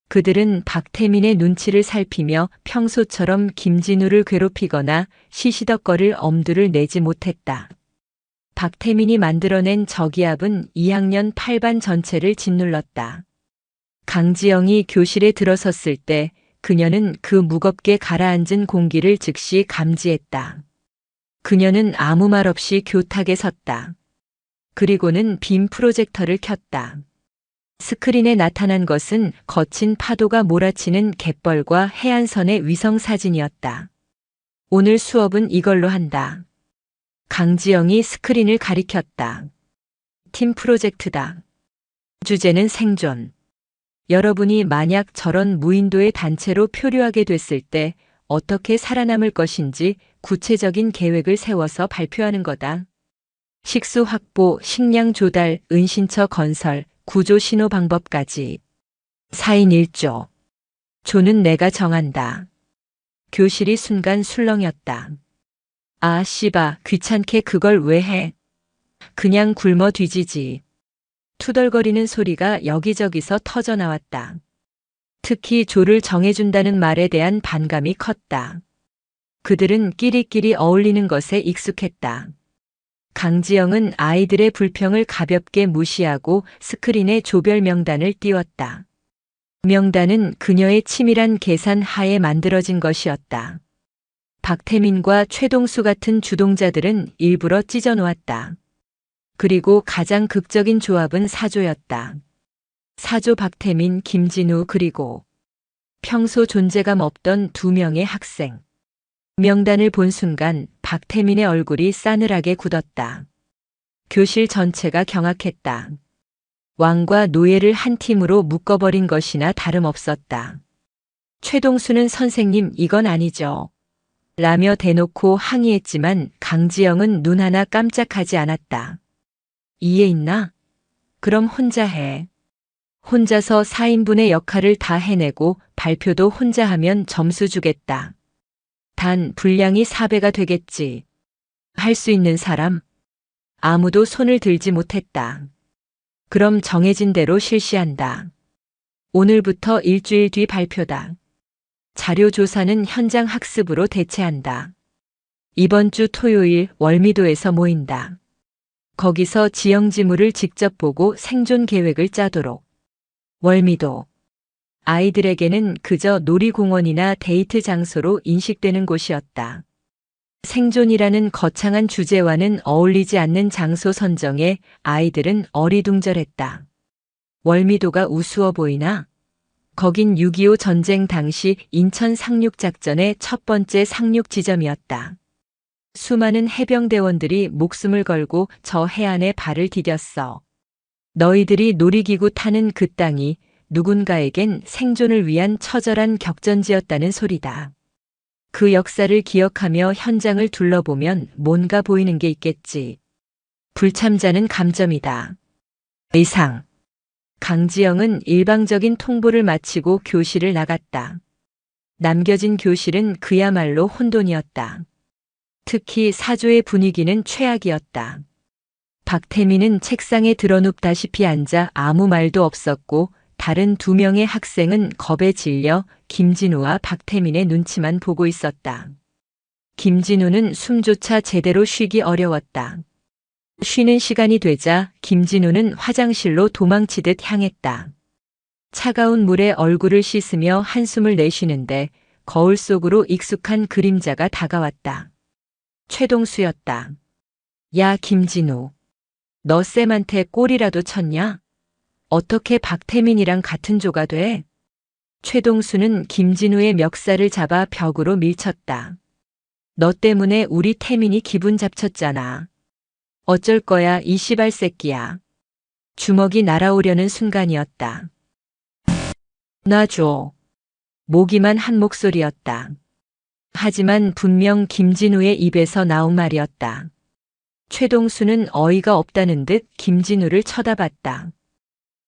[SPEAKER 1] 그들은 박태민의 눈치를 살피며 평소처럼 김진우를 괴롭히거나 시시덕거릴 엄두를 내지 못했다. 박태민이 만들어낸 저기압은 2학년 8반 전체를 짓눌렀다. 강지영이 교실에 들어섰을 때 그녀는 그 무겁게 가라앉은 공기를 즉시 감지했다. 그녀는 아무 말 없이 교탁에 섰다. 그리고는 빔 프로젝터를 켰다. 스크린에 나타난 것은 거친 파도가 몰아치는 갯벌과 해안선의 위성 사진이었다. 오늘 수업은 이걸로 한다. 강지영이 스크린을 가리켰다. 팀 프로젝트다. 주제는 생존. 여러분이 만약 저런 무인도의 단체로 표류하게 됐을 때 어떻게 살아남을 것인지 구체적인 계획을 세워서 발표하는 거다. 식수 확보, 식량 조달, 은신처 건설, 구조 신호 방법까지. 4인 1조. 조는 내가 정한다. 교실이 순간 술렁였다. 아, 씨바, 귀찮게 그걸 왜 해? 그냥 굶어 뒤지지. 투덜거리는 소리가 여기저기서 터져 나왔다. 특히 조를 정해준다는 말에 대한 반감이 컸다. 그들은 끼리끼리 어울리는 것에 익숙했다. 강지영은 아이들의 불평을 가볍게 무시하고 스크린에 조별 명단을 띄웠다. 명단은 그녀의 치밀한 계산 하에 만들어진 것이었다. 박태민과 최동수 같은 주동자들은 일부러 찢어 놓았다. 그리고 가장 극적인 조합은 사조였다. 사조 박태민, 김진우 그리고 평소 존재감 없던 두 명의 학생. 명단을 본 순간 박태민의 얼굴이 싸늘하게 굳었다. 교실 전체가 경악했다. 왕과 노예를 한 팀으로 묶어버린 것이나 다름없었다. 최동수는 선생님 이건 아니죠. 라며 대놓고 항의했지만 강지영은 눈 하나 깜짝하지 않았다. 이해 있나? 그럼 혼자 해. 혼자서 4인분의 역할을 다 해내고 발표도 혼자 하면 점수 주겠다. 단 분량이 4배가 되겠지. 할 수 있는 사람? 아무도 손을 들지 못했다. 그럼 정해진 대로 실시한다. 오늘부터 일주일 뒤 발표다. 자료 조사는 현장 학습으로 대체한다. 이번 주 토요일 월미도에서 모인다. 거기서 지형 지물을 직접 보고 생존 계획을 짜도록. 월미도. 아이들에게는 그저 놀이공원이나 데이트 장소로 인식되는 곳이었다. 생존이라는 거창한 주제와는 어울리지 않는 장소 선정에 아이들은 어리둥절했다. 월미도가 우스워 보이나? 거긴 6.25 전쟁 당시 인천 상륙작전의 첫 번째 상륙 지점이었다. 수많은 해병대원들이 목숨을 걸고 저 해안에 발을 디뎠어. 너희들이 놀이기구 타는 그 땅이 누군가에겐 생존을 위한 처절한 격전지였다는 소리다. 그 역사를 기억하며 현장을 둘러보면 뭔가 보이는 게 있겠지. 불참자는 감점이다. 이상. 강지영은 일방적인 통보를 마치고 교실을 나갔다. 남겨진 교실은 그야말로 혼돈이었다. 특히 사조의 분위기는 최악이었다. 박태민은 책상에 드러눕다시피 앉아 아무 말도 없었고 다른 두 명의 학생은 겁에 질려 김진우와 박태민의 눈치만 보고 있었다. 김진우는 숨조차 제대로 쉬기 어려웠다. 쉬는 시간이 되자 김진우는 화장실로 도망치듯 향했다. 차가운 물에 얼굴을 씻으며 한숨을 내쉬는데 거울 속으로 익숙한 그림자가 다가왔다. 최동수였다. 야 김진우. 너 쌤한테 꼴이라도 쳤냐? 어떻게 박태민이랑 같은 조가 돼? 최동수는 김진우의 멱살을 잡아 벽으로 밀쳤다. 너 때문에 우리 태민이 기분 잡쳤잖아. 어쩔 거야 이 씨발 새끼야. 주먹이 날아오려는 순간이었다. 나 줘. 모기만 한 목소리였다. 하지만 분명 김진우의 입에서 나온 말이었다. 최동수는 어이가 없다는 듯 김진우를 쳐다봤다.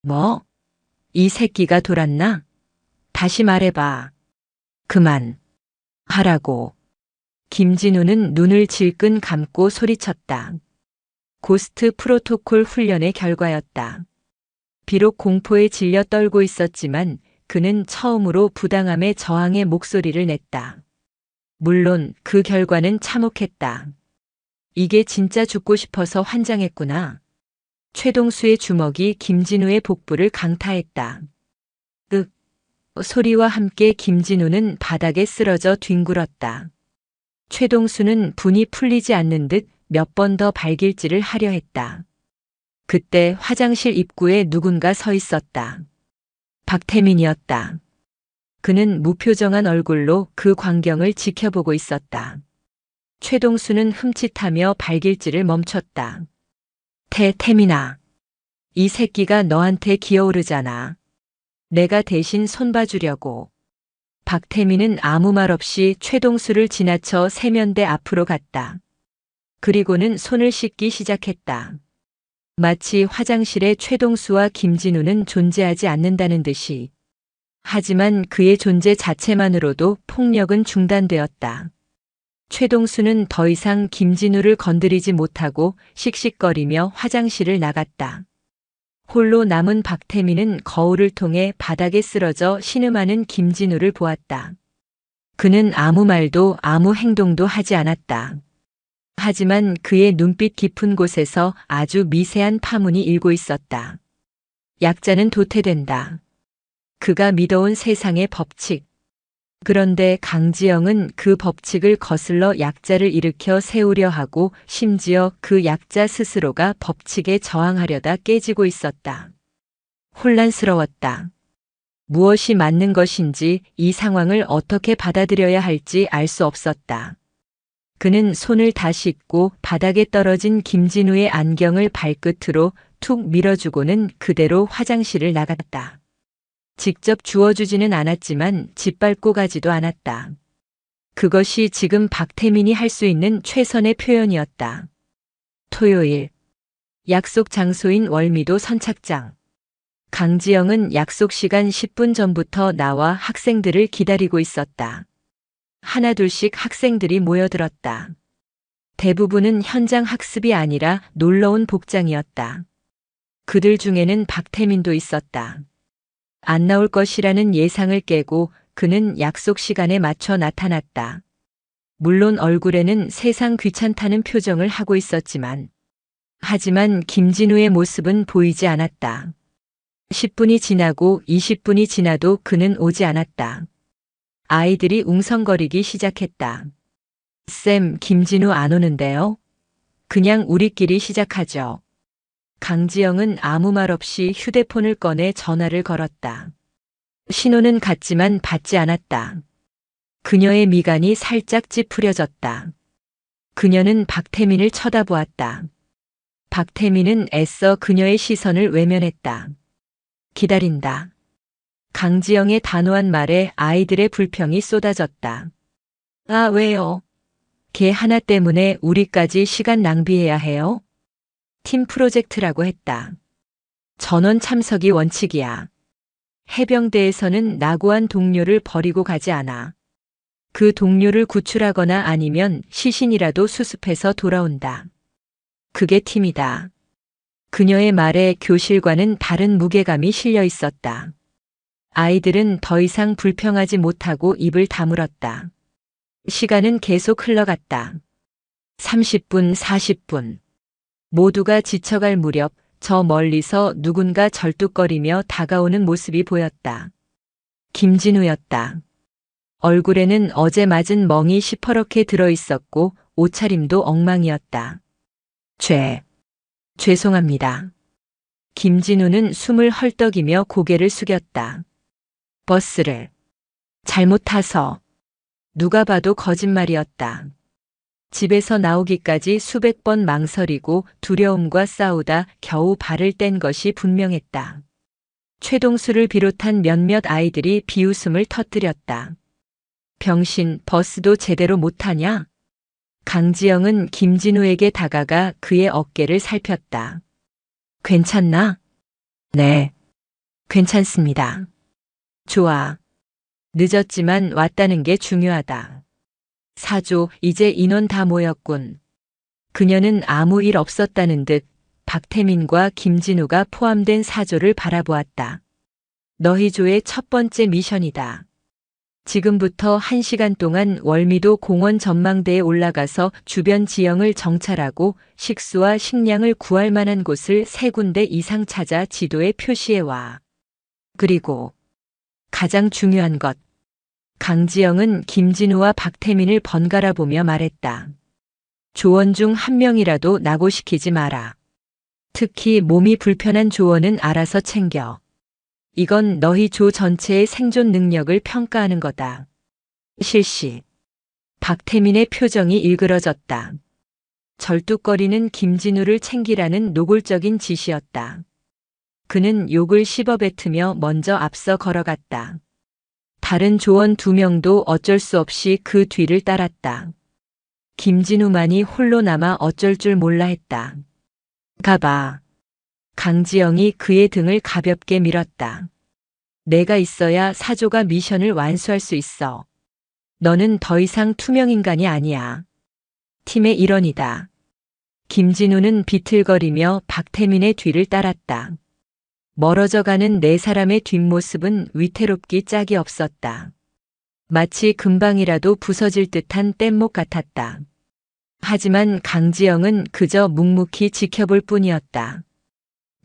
[SPEAKER 1] 뭐? 이 새끼가 돌았나? 다시 말해봐. 그만. 하라고. 김진우는 눈을 질끈 감고 소리쳤다. 고스트 프로토콜 훈련의 결과였다. 비록 공포에 질려 떨고 있었지만 그는 처음으로 부당함에 저항의 목소리를 냈다. 물론 그 결과는 참혹했다. 이게 진짜 죽고 싶어서 환장했구나. 최동수의 주먹이 김진우의 복부를 강타했다. 윽. 소리와 함께 김진우는 바닥에 쓰러져 뒹굴었다. 최동수는 분이 풀리지 않는 듯 몇 번 더 발길질을 하려 했다. 그때 화장실 입구에 누군가 서 있었다. 박태민이었다. 그는 무표정한 얼굴로 그 광경을 지켜보고 있었다. 최동수는 흠칫하며 발길질을 멈췄다. 태민아. 이 새끼가 너한테 기어오르잖아. 내가 대신 손봐주려고. 박태민은 아무 말 없이 최동수를 지나쳐 세면대 앞으로 갔다. 그리고는 손을 씻기 시작했다. 마치 화장실에 최동수와 김진우는 존재하지 않는다는 듯이. 하지만 그의 존재 자체만으로도 폭력은 중단되었다. 최동수는 더 이상 김진우를 건드리지 못하고 씩씩거리며 화장실을 나갔다. 홀로 남은 박태민은 거울을 통해 바닥에 쓰러져 신음하는 김진우를 보았다. 그는 아무 말도 아무 행동도 하지 않았다. 하지만 그의 눈빛 깊은 곳에서 아주 미세한 파문이 일고 있었다. 약자는 도태된다. 그가 믿어온 세상의 법칙. 그런데 강지영은 그 법칙을 거슬러 약자를 일으켜 세우려 하고 심지어 그 약자 스스로가 법칙에 저항하려다 깨지고 있었다. 혼란스러웠다. 무엇이 맞는 것인지 이 상황을 어떻게 받아들여야 할지 알 수 없었다. 그는 손을 다 씻고 바닥에 떨어진 김진우의 안경을 발끝으로 툭 밀어주고는 그대로 화장실을 나갔다. 직접 주워주지는 않았지만 짓밟고 가지도 않았다. 그것이 지금 박태민이 할 수 있는 최선의 표현이었다. 토요일, 약속 장소인 월미도 선착장. 강지영은 약속 시간 10분 전부터 나와 학생들을 기다리고 있었다. 하나둘씩 학생들이 모여들었다. 대부분은 현장 학습이 아니라 놀러온 복장이었다. 그들 중에는 박태민도 있었다. 안 나올 것이라는 예상을 깨고 그는 약속 시간에 맞춰 나타났다. 물론 얼굴에는 세상 귀찮다는 표정을 하고 있었지만, 하지만 김진우의 모습은 보이지 않았다. 10분이 지나고 20분이 지나도 그는 오지 않았다. 아이들이 웅성거리기 시작했다. 쌤, 김진우 안 오는데요? 그냥 우리끼리 시작하죠. 강지영은 아무 말 없이 휴대폰을 꺼내 전화를 걸었다. 신호는 갔지만 받지 않았다. 그녀의 미간이 살짝 찌푸려졌다. 그녀는 박태민을 쳐다보았다. 박태민은 애써 그녀의 시선을 외면했다. 기다린다. 강지영의 단호한 말에 아이들의 불평이 쏟아졌다. 아, 왜요? 걔 하나 때문에 우리까지 시간 낭비해야 해요? 팀 프로젝트라고 했다. 전원 참석이 원칙이야. 해병대에서는 낙오한 동료를 버리고 가지 않아. 그 동료를 구출하거나 아니면 시신이라도 수습해서 돌아온다. 그게 팀이다. 그녀의 말에 교실과는 다른 무게감이 실려 있었다. 아이들은 더 이상 불평하지 못하고 입을 다물었다. 시간은 계속 흘러갔다. 30분, 40분. 모두가 지쳐갈 무렵 저 멀리서 누군가 절뚝거리며 다가오는 모습이 보였다. 김진우였다. 얼굴에는 어제 맞은 멍이 시퍼렇게 들어있었고 옷차림도 엉망이었다. 죄송합니다. 김진우는 숨을 헐떡이며 고개를 숙였다. 버스를 잘못 타서. 누가 봐도 거짓말이었다. 집에서 나오기까지 수백 번 망설이고 두려움과 싸우다 겨우 발을 뗀 것이 분명했다. 최동수를 비롯한 몇몇 아이들이 비웃음을 터뜨렸다. 병신, 버스도 제대로 못 타냐? 강지영은 김진우에게 다가가 그의 어깨를 살폈다. 괜찮나? 네, 괜찮습니다. 좋아. 늦었지만 왔다는 게 중요하다. 사조, 이제 인원 다 모였군. 그녀는 아무 일 없었다는 듯 박태민과 김진우가 포함된 사조를 바라보았다. 너희 조의 첫 번째 미션이다. 지금부터 1시간 동안 월미도 공원 전망대에 올라가서 주변 지형을 정찰하고 식수와 식량을 구할 만한 곳을 3군데 이상 찾아 지도에 표시해 와. 그리고 가장 중요한 것. 강지영은 김진우와 박태민을 번갈아 보며 말했다. 조원 중 한 명이라도 낙오시키지 마라. 특히 몸이 불편한 조원은 알아서 챙겨. 이건 너희 조 전체의 생존 능력을 평가하는 거다. 실시. 박태민의 표정이 일그러졌다. 절뚝거리는 김진우를 챙기라는 노골적인 지시였다. 그는 욕을 씹어뱉으며 먼저 앞서 걸어갔다. 다른 조원 2명도 어쩔 수 없이 그 뒤를 따랐다. 김진우만이 홀로 남아 어쩔 줄 몰라 했다. 가봐. 강지영이 그의 등을 가볍게 밀었다. 내가 있어야 사조가 미션을 완수할 수 있어. 너는 더 이상 투명인간이 아니야. 팀의 일원이다. 김진우는 비틀거리며 박태민의 뒤를 따랐다. 멀어져가는 4사람의 뒷모습은 위태롭기 짝이 없었다. 마치 금방이라도 부서질 듯한 뗏목 같았다. 하지만 강지영은 그저 묵묵히 지켜볼 뿐이었다.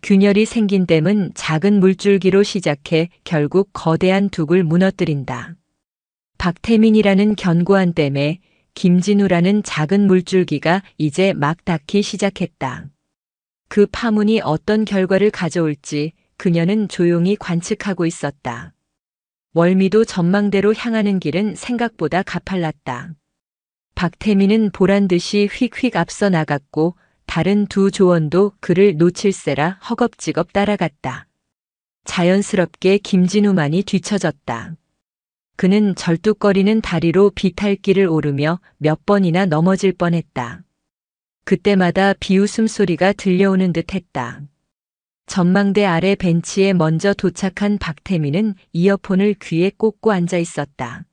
[SPEAKER 1] 균열이 생긴 댐은 작은 물줄기로 시작해 결국 거대한 둑을 무너뜨린다. 박태민이라는 견고한 댐에 김진우라는 작은 물줄기가 이제 막 닿기 시작했다. 그 파문이 어떤 결과를 가져올지 그녀는 조용히 관측하고 있었다. 월미도 전망대로 향하는 길은 생각보다 가팔랐다. 박태민은 보란듯이 휙휙 앞서 나갔고 다른 두 조원도 그를 놓칠세라 허겁지겁 따라갔다. 자연스럽게 김진우만이 뒤처졌다. 그는 절뚝거리는 다리로 비탈길을 오르며 몇 번이나 넘어질 뻔했다. 그때마다 비웃음 소리가 들려오는 듯했다. 전망대 아래 벤치에 먼저 도착한 박태민은 이어폰을 귀에 꽂고 앉아 있었다.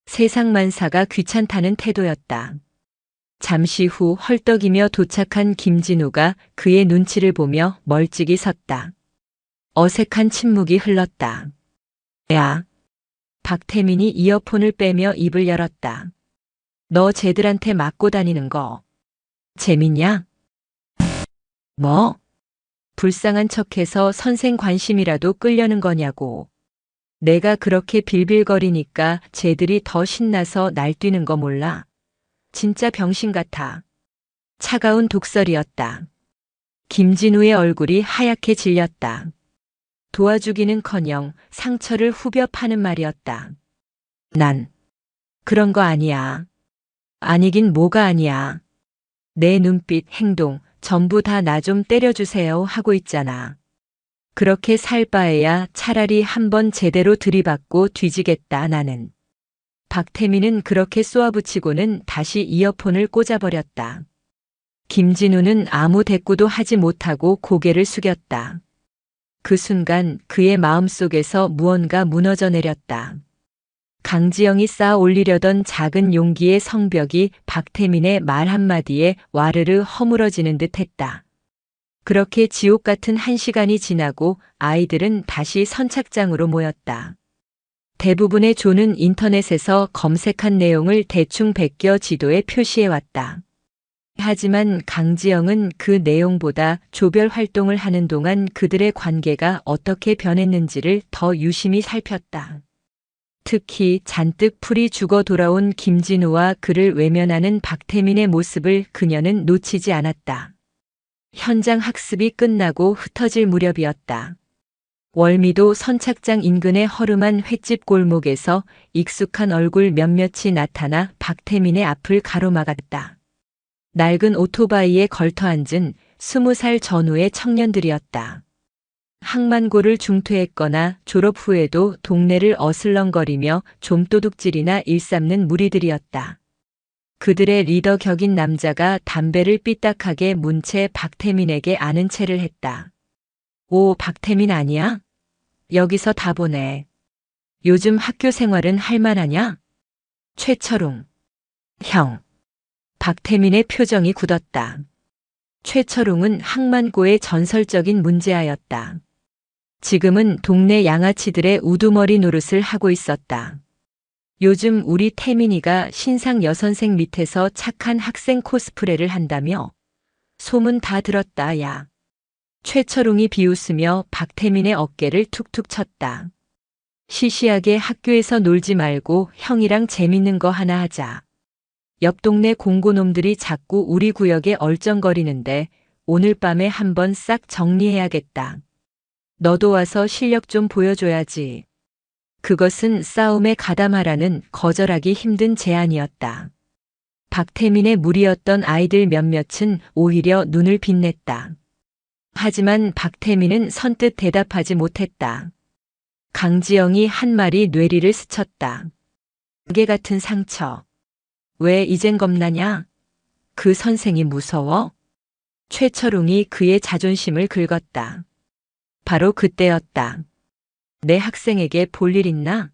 [SPEAKER 1] 세상 만사가 귀찮다는 태도였다. 잠시 후 헐떡이며 도착한 김진우가 그의 눈치를 보며 멀찍이 섰다. 어색한 침묵이 흘렀다. 야. 박태민이 이어폰을 빼며 입을 열었다. 너 쟤들한테 맞고 다니는 거 재밌냐? 뭐? 불쌍한 척해서 선생 관심이라도 끌려는 거냐고. 내가 그렇게 빌빌거리니까 쟤들이 더 신나서 날뛰는 거 몰라. 진짜 병신 같아. 차가운 독설이었다. 김진우의 얼굴이 하얗게 질렸다. 도와주기는커녕 상처를 후벼 파는 말이었다. 난 그런 거 아니야. 아니긴 뭐가 아니야. 내 눈빛, 행동 전부 다 나 좀 때려주세요 하고 있잖아. 그렇게 살 바에야 차라리 한번 제대로 들이받고 뒤지겠다 나는. 박태민은 그렇게 쏘아붙이고는 다시 이어폰을 꽂아버렸다. 김진우는 아무 대꾸도 하지 못하고 고개를 숙였다. 그 순간 그의 마음속에서 무언가 무너져 내렸다. 강지영이 쌓아 올리려던 작은 용기의 성벽이 박태민의 말 한마디에 와르르 허물어지는 듯 했다. 그렇게 지옥 같은 한 시간이 지나고 아이들은 다시 선착장으로 모였다. 대부분의 조는 인터넷에서 검색한 내용을 대충 베껴 지도에 표시해왔다. 하지만 강지영은 그 내용보다 조별 활동을 하는 동안 그들의 관계가 어떻게 변했는지를 더 유심히 살폈다. 특히 잔뜩 풀이 죽어 돌아온 김진우와 그를 외면하는 박태민의 모습을 그녀는 놓치지 않았다. 현장 학습이 끝나고 흩어질 무렵이었다. 월미도 선착장 인근의 허름한 횟집 골목에서 익숙한 얼굴 몇몇이 나타나 박태민의 앞을 가로막았다. 낡은 오토바이에 걸터 앉은 20살 전후의 청년들이었다. 학만고를 중퇴했거나 졸업 후에도 동네를 어슬렁거리며 좀도둑질이나 일삼는 무리들이었다. 그들의 리더 격인 남자가 담배를 삐딱하게 문 채 박태민에게 아는 체를 했다. 오, 박태민 아니야? 여기서 다 보네. 요즘 학교 생활은 할만하냐? 최철웅. 형. 박태민의 표정이 굳었다. 최철웅은 학만고의 전설적인 문제아였다. 지금은 동네 양아치들의 우두머리 노릇을 하고 있었다. 요즘 우리 태민이가 신상 여선생 밑에서 착한 학생 코스프레를 한다며? 소문 다 들었다, 야. 최철웅이 비웃으며 박태민의 어깨를 툭툭 쳤다. 시시하게 학교에서 놀지 말고 형이랑 재밌는 거 하나 하자. 옆 동네 공고놈들이 자꾸 우리 구역에 얼쩡거리는데 오늘 밤에 한번 싹 정리해야겠다. 너도 와서 실력 좀 보여줘야지. 그것은 싸움에 가담하라는 거절하기 힘든 제안이었다. 박태민의 무리였던 아이들 몇몇은 오히려 눈을 빛냈다. 하지만 박태민은 선뜻 대답하지 못했다. 강지영이 한 말이 뇌리를 스쳤다. 무게 같은 상처. 왜 이젠 겁나냐? 그 선생이 무서워? 최철웅이 그의 자존심을 긁었다. 바로 그때였다. 내 학생에게 볼 일 있나?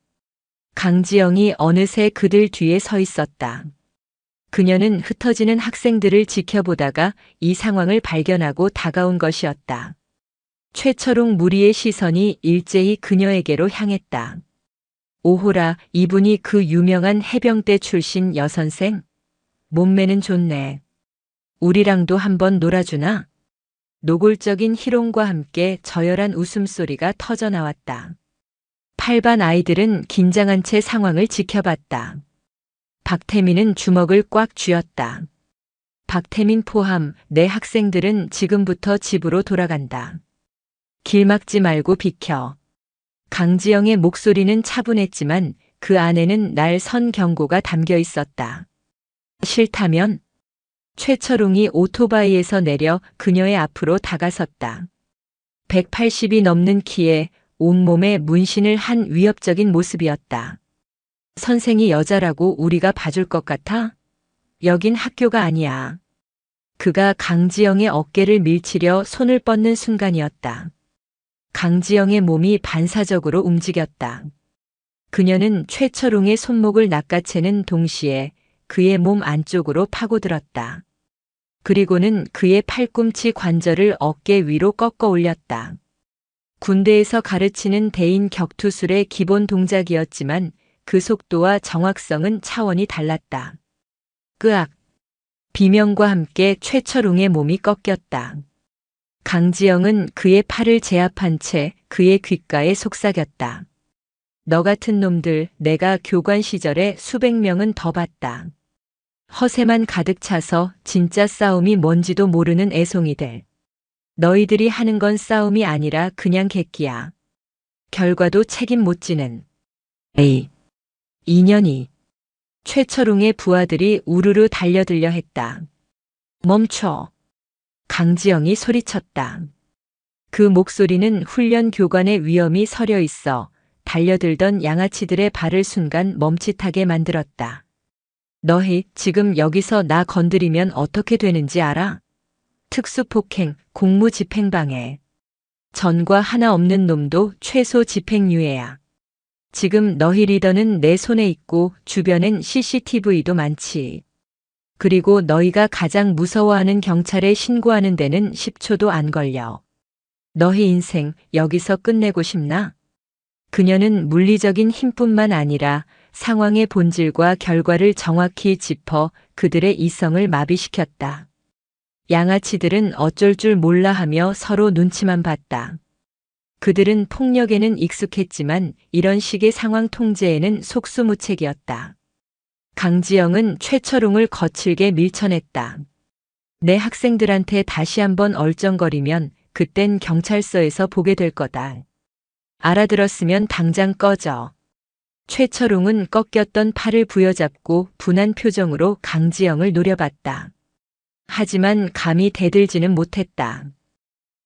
[SPEAKER 1] 강지영이 어느새 그들 뒤에 서 있었다. 그녀는 흩어지는 학생들을 지켜보다가 이 상황을 발견하고 다가온 것이었다. 최철웅 무리의 시선이 일제히 그녀에게로 향했다. 오호라, 이분이 그 유명한 해병대 출신 여선생? 몸매는 좋네. 우리랑도 한번 놀아주나? 노골적인 희롱과 함께 저열한 웃음소리가 터져나왔다. 8반 아이들은 긴장한 채 상황을 지켜봤다. 박태민은 주먹을 꽉 쥐었다. 박태민 포함 네 학생들은 지금부터 집으로 돌아간다. 길 막지 말고 비켜. 강지영의 목소리는 차분했지만 그 안에는 날 선 경고가 담겨 있었다. 싫다면? 최철웅이 오토바이에서 내려 그녀의 앞으로 다가섰다. 180이 넘는 키에 온몸에 문신을 한 위협적인 모습이었다. 선생이 여자라고 우리가 봐줄 것 같아? 여긴 학교가 아니야. 그가 강지영의 어깨를 밀치려 손을 뻗는 순간이었다. 강지영의 몸이 반사적으로 움직였다. 그녀는 최철웅의 손목을 낚아채는 동시에 그의 몸 안쪽으로 파고들었다. 그리고는 그의 팔꿈치 관절을 어깨 위로 꺾어 올렸다. 군대에서 가르치는 대인 격투술의 기본 동작이었지만 그 속도와 정확성은 차원이 달랐다. 끄악! 비명과 함께 최철웅의 몸이 꺾였다. 강지영은 그의 팔을 제압한 채 그의 귓가에 속삭였다. 너 같은 놈들 내가 교관 시절에 수백 명은 더 봤다. 허세만 가득 차서 진짜 싸움이 뭔지도 모르는 애송이들. 너희들이 하는 건 싸움이 아니라 그냥 객기야. 결과도 책임 못 지는. 에이. 2년이. 최철웅의 부하들이 우르르 달려들려 했다. 멈춰. 강지영이 소리쳤다. 그 목소리는 훈련 교관의 위엄이 서려 있어 달려들던 양아치들의 발을 순간 멈칫하게 만들었다. 너희 지금 여기서 나 건드리면 어떻게 되는지 알아? 특수폭행, 공무집행방해. 전과 하나 없는 놈도 최소 집행유예야. 지금 너희 리더는 내 손에 있고 주변엔 CCTV도 많지. 그리고 너희가 가장 무서워하는 경찰에 신고하는 데는 10초도 안 걸려. 너희 인생 여기서 끝내고 싶나? 그녀는 물리적인 힘뿐만 아니라 상황의 본질과 결과를 정확히 짚어 그들의 이성을 마비시켰다. 양아치들은 어쩔 줄 몰라 하며 서로 눈치만 봤다. 그들은 폭력에는 익숙했지만 이런 식의 상황 통제에는 속수무책이었다. 강지영은 최철웅을 거칠게 밀쳐냈다. 내 학생들한테 다시 한번 얼쩡거리면 그땐 경찰서에서 보게 될 거다. 알아들었으면 당장 꺼져. 최철웅은 꺾였던 팔을 부여잡고 분한 표정으로 강지영을 노려봤다. 하지만 감히 대들지는 못했다.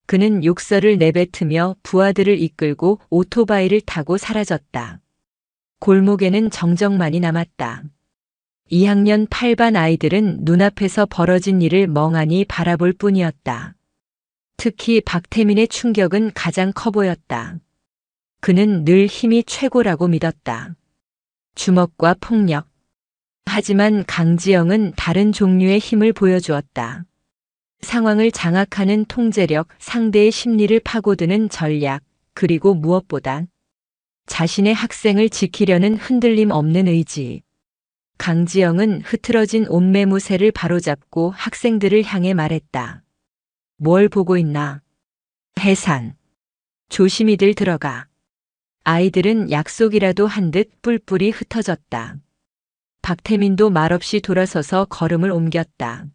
[SPEAKER 1] 그는 욕설을 내뱉으며 부하들을 이끌고 오토바이를 타고 사라졌다. 골목에는 정적만이 남았다. 2학년 8반 아이들은 눈앞에서 벌어진 일을 멍하니 바라볼 뿐이었다. 특히 박태민의 충격은 가장 커 보였다. 그는 늘 힘이 최고라고 믿었다. 주먹과 폭력. 하지만 강지영은 다른 종류의 힘을 보여주었다. 상황을 장악하는 통제력, 상대의 심리를 파고드는 전략, 그리고 무엇보다 자신의 학생을 지키려는 흔들림 없는 의지. 강지영은 흐트러진 옷매무새를 바로잡고 학생들을 향해 말했다. 뭘 보고 있나? 해산. 조심히들 들어가. 아이들은 약속이라도 한 듯 뿔뿔이 흩어졌다. 박태민도 말없이 돌아서서 걸음을 옮겼다.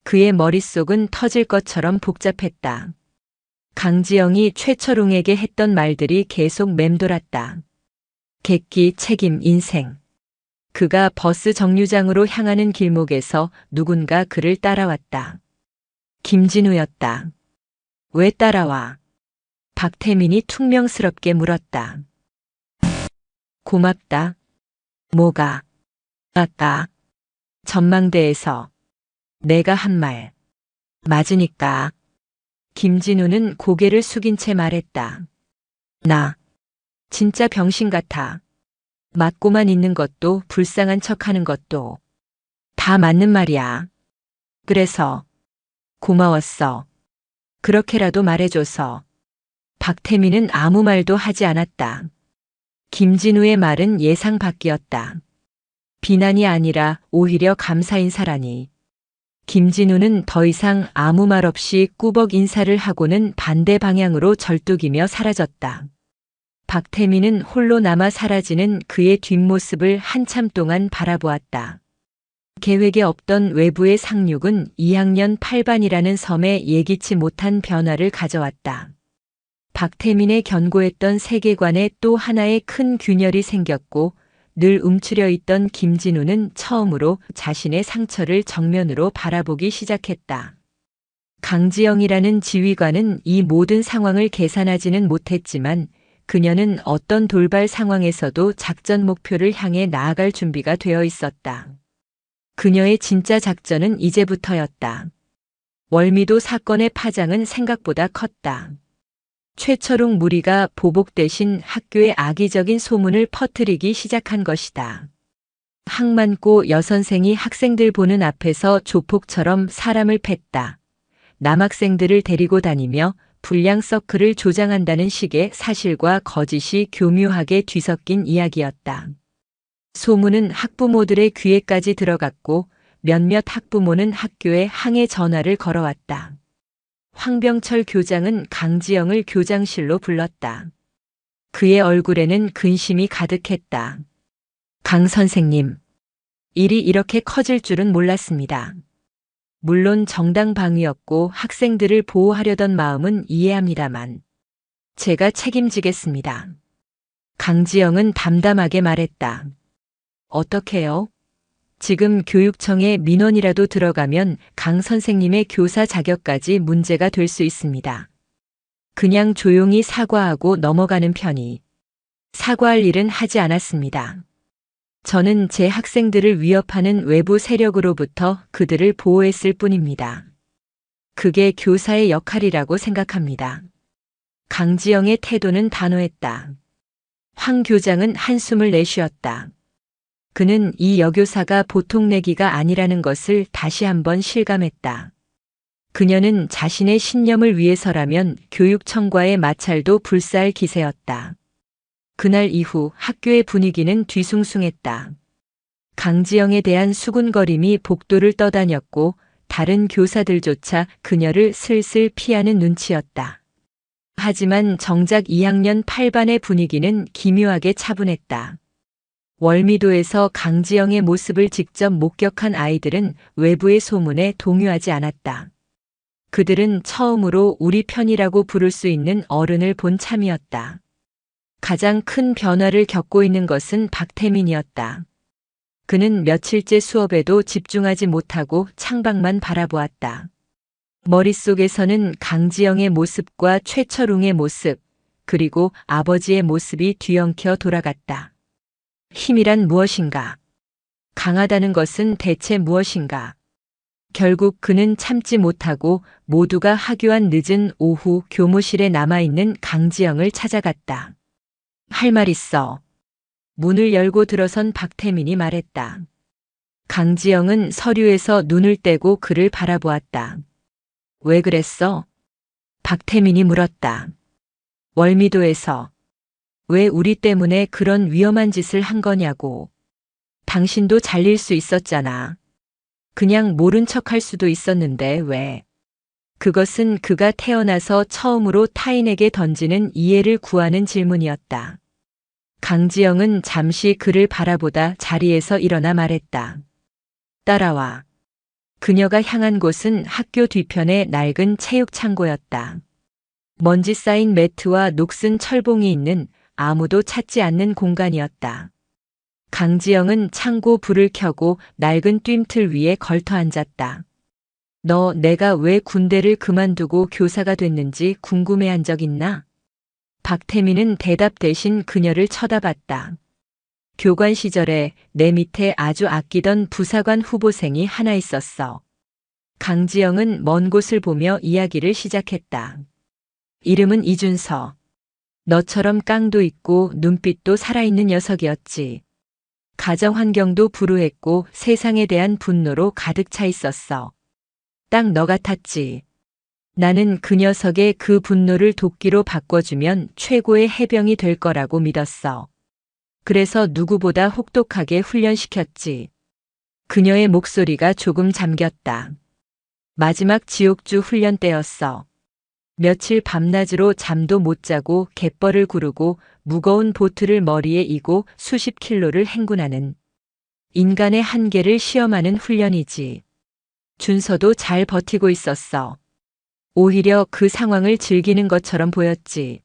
[SPEAKER 1] 그의 머릿속은 터질 것처럼 복잡했다. 강지영이 최철웅에게 했던 말들이 계속 맴돌았다. 객기, 책임, 인생. 그가 버스 정류장으로 향하는 길목에서 누군가 그를 따라왔다. 김진우였다. 왜 따라와? 박태민이 퉁명스럽게 물었다. 고맙다. 뭐가? 아까 전망대에서 내가 한 말 맞으니까. 김진우는 고개를 숙인 채 말했다. 나 진짜 병신 같아. 맞고만 있는 것도 불쌍한 척하는 것도 다 맞는 말이야. 그래서 고마웠어. 그렇게라도 말해줘서. 박태민은 아무 말도 하지 않았다. 김진우의 말은 예상 밖이었다. 비난이 아니라 오히려 감사 인사라니. 김진우는 더 이상 아무 말 없이 꾸벅 인사를 하고는 반대 방향으로 절뚝이며 사라졌다. 박태민은 홀로 남아 사라지는 그의 뒷모습을 한참 동안 바라보았다. 계획에 없던 외부의 상륙은 2학년 8반이라는 섬에 예기치 못한 변화를 가져왔다. 박태민의 견고했던 세계관에 또 하나의 큰 균열이 생겼고 늘 움츠려 있던 김진우는 처음으로 자신의 상처를 정면으로 바라보기 시작했다. 강지영이라는 지휘관은 이 모든 상황을 계산하지는 못했지만 그녀는 어떤 돌발 상황에서도 작전 목표를 향해 나아갈 준비가 되어 있었다. 그녀의 진짜 작전은 이제부터였다. 월미도 사건의 파장은 생각보다 컸다. 최철웅 무리가 보복 대신 학교에 악의적인 소문을 퍼뜨리기 시작한 것이다. 학만고 여선생이 학생들 보는 앞에서 조폭처럼 사람을 팼다. 남학생들을 데리고 다니며 불량 서클을 조장한다는 식의 사실과 거짓이 교묘하게 뒤섞인 이야기였다. 소문은 학부모들의 귀에까지 들어갔고 몇몇 학부모는 학교에 항해 전화를 걸어왔다. 황병철 교장은 강지영을 교장실로 불렀다. 그의 얼굴에는 근심이 가득했다. 강 선생님, 일이 이렇게 커질 줄은 몰랐습니다. 물론 정당 방위였고 학생들을 보호하려던 마음은 이해합니다만 제가 책임지겠습니다. 강지영은 담담하게 말했다. 어떻게요? 지금 교육청에 민원이라도 들어가면 강 선생님의 교사 자격까지 문제가 될 수 있습니다. 그냥 조용히 사과하고 넘어가는 편이. 사과할 일은 하지 않았습니다. 저는 제 학생들을 위협하는 외부 세력으로부터 그들을 보호했을 뿐입니다. 그게 교사의 역할이라고 생각합니다. 강지영의 태도는 단호했다. 황 교장은 한숨을 내쉬었다. 그는 이 여교사가 보통 내기가 아니라는 것을 다시 한번 실감했다. 그녀는 자신의 신념을 위해서라면 교육청과의 마찰도 불사할 기세였다. 그날 이후 학교의 분위기는 뒤숭숭했다. 강지영에 대한 수군거림이 복도를 떠다녔고 다른 교사들조차 그녀를 슬슬 피하는 눈치였다. 하지만 정작 2학년 8반의 분위기는 기묘하게 차분했다. 월미도에서 강지영의 모습을 직접 목격한 아이들은 외부의 소문에 동요하지 않았다. 그들은 처음으로 우리 편이라고 부를 수 있는 어른을 본 참이었다. 가장 큰 변화를 겪고 있는 것은 박태민이었다. 그는 며칠째 수업에도 집중하지 못하고 창밖만 바라보았다. 머릿속에서는 강지영의 모습과 최철웅의 모습, 그리고 아버지의 모습이 뒤엉켜 돌아갔다. 힘이란 무엇인가? 강하다는 것은 대체 무엇인가? 결국 그는 참지 못하고 모두가 하교한 늦은 오후 교무실에 남아있는 강지영을 찾아갔다. 할 말 있어. 문을 열고 들어선 박태민이 말했다. 강지영은 서류에서 눈을 떼고 그를 바라보았다. 왜 그랬어? 박태민이 물었다. 월미도에서. 왜 우리 때문에 그런 위험한 짓을 한 거냐고. 당신도 잘릴 수 있었잖아. 그냥 모른 척할 수도 있었는데 왜. 그것은 그가 태어나서 처음으로 타인에게 던지는 이해를 구하는 질문이었다. 강지영은 잠시 그를 바라보다 자리에서 일어나 말했다. 따라와. 그녀가 향한 곳은 학교 뒤편의 낡은 체육창고였다. 먼지 쌓인 매트와 녹슨 철봉이 있는 아무도 찾지 않는 공간이었다. 강지영은 창고 불을 켜고 낡은 뜀틀 위에 걸터 앉았다. 너 내가 왜 군대를 그만두고 교사가 됐는지 궁금해한 적 있나? 박태민은 대답 대신 그녀를 쳐다봤다. 교관 시절에 내 밑에 아주 아끼던 부사관 후보생이 하나 있었어. 강지영은 먼 곳을 보며 이야기를 시작했다. 이름은 이준서. 너처럼 깡도 있고 눈빛도 살아있는 녀석이었지. 가정 환경도 불우했고 세상에 대한 분노로 가득 차 있었어. 딱 너 같았지. 나는 그 녀석의 그 분노를 도끼로 바꿔주면 최고의 해병이 될 거라고 믿었어. 그래서 누구보다 혹독하게 훈련시켰지. 그녀의 목소리가 조금 잠겼다. 마지막 지옥주 훈련 때였어. 며칠 밤낮으로 잠도 못 자고 갯벌을 구르고 무거운 보트를 머리에 이고 수십 킬로를 행군하는 인간의 한계를 시험하는 훈련이지. 준서도 잘 버티고 있었어. 오히려 그 상황을 즐기는 것처럼 보였지.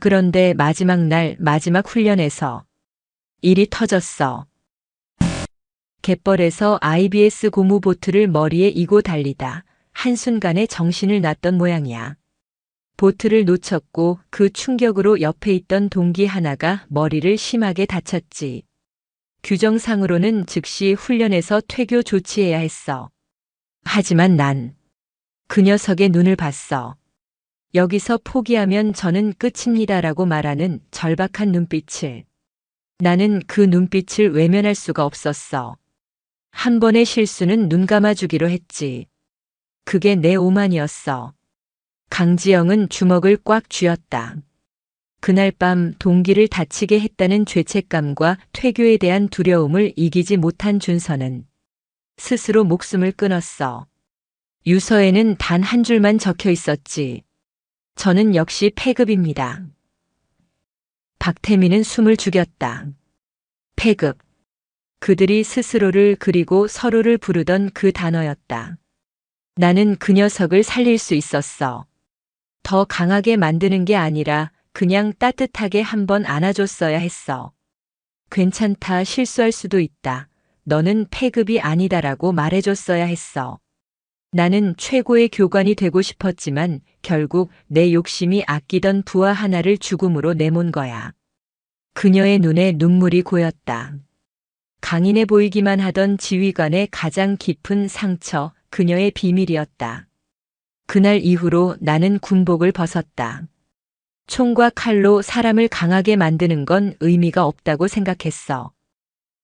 [SPEAKER 1] 그런데 마지막 날 마지막 훈련에서 일이 터졌어. 갯벌에서 IBS 고무보트를 머리에 이고 달리다 한순간에 정신을 놨던 모양이야. 보트를 놓쳤고 그 충격으로 옆에 있던 동기 하나가 머리를 심하게 다쳤지. 규정상으로는 즉시 훈련에서 퇴교 조치해야 했어. 하지만 난 그 녀석의 눈을 봤어. 여기서 포기하면 저는 끝입니다라고 말하는 절박한 눈빛을. 나는 그 눈빛을 외면할 수가 없었어. 한 번의 실수는 눈 감아주기로 했지. 그게 내 오만이었어. 강지영은 주먹을 꽉 쥐었다. 그날 밤 동기를 다치게 했다는 죄책감과 퇴교에 대한 두려움을 이기지 못한 준서는 스스로 목숨을 끊었어. 유서에는 단 한 줄만 적혀 있었지. 저는 역시 폐급입니다. 박태민은 숨을 죽였다. 폐급. 그들이 스스로를 그리고 서로를 부르던 그 단어였다. 나는 그 녀석을 살릴 수 있었어. 더 강하게 만드는 게 아니라 그냥 따뜻하게 한번 안아줬어야 했어. 괜찮다, 실수할 수도 있다. 너는 폐급이 아니다라고 말해줬어야 했어. 나는 최고의 교관이 되고 싶었지만 결국 내 욕심이 아끼던 부하 하나를 죽음으로 내몬 거야. 그녀의 눈에 눈물이 고였다. 강인해 보이기만 하던 지휘관의 가장 깊은 상처, 그녀의 비밀이었다. 그날 이후로 나는 군복을 벗었다. 총과 칼로 사람을 강하게 만드는 건 의미가 없다고 생각했어.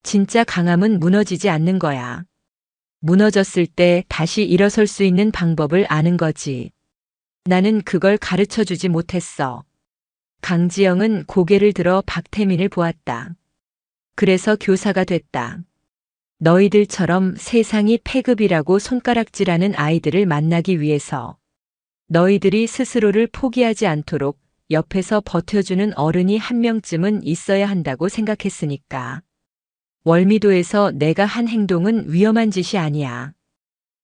[SPEAKER 1] 진짜 강함은 무너지지 않는 거야. 무너졌을 때 다시 일어설 수 있는 방법을 아는 거지. 나는 그걸 가르쳐 주지 못했어. 강지영은 고개를 들어 박태민을 보았다. 그래서 교사가 됐다. 너희들처럼 세상이 폐급이라고 손가락질하는 아이들을 만나기 위해서. 너희들이 스스로를 포기하지 않도록 옆에서 버텨주는 어른이 한 명쯤은 있어야 한다고 생각했으니까. 월미도에서 내가 한 행동은 위험한 짓이 아니야.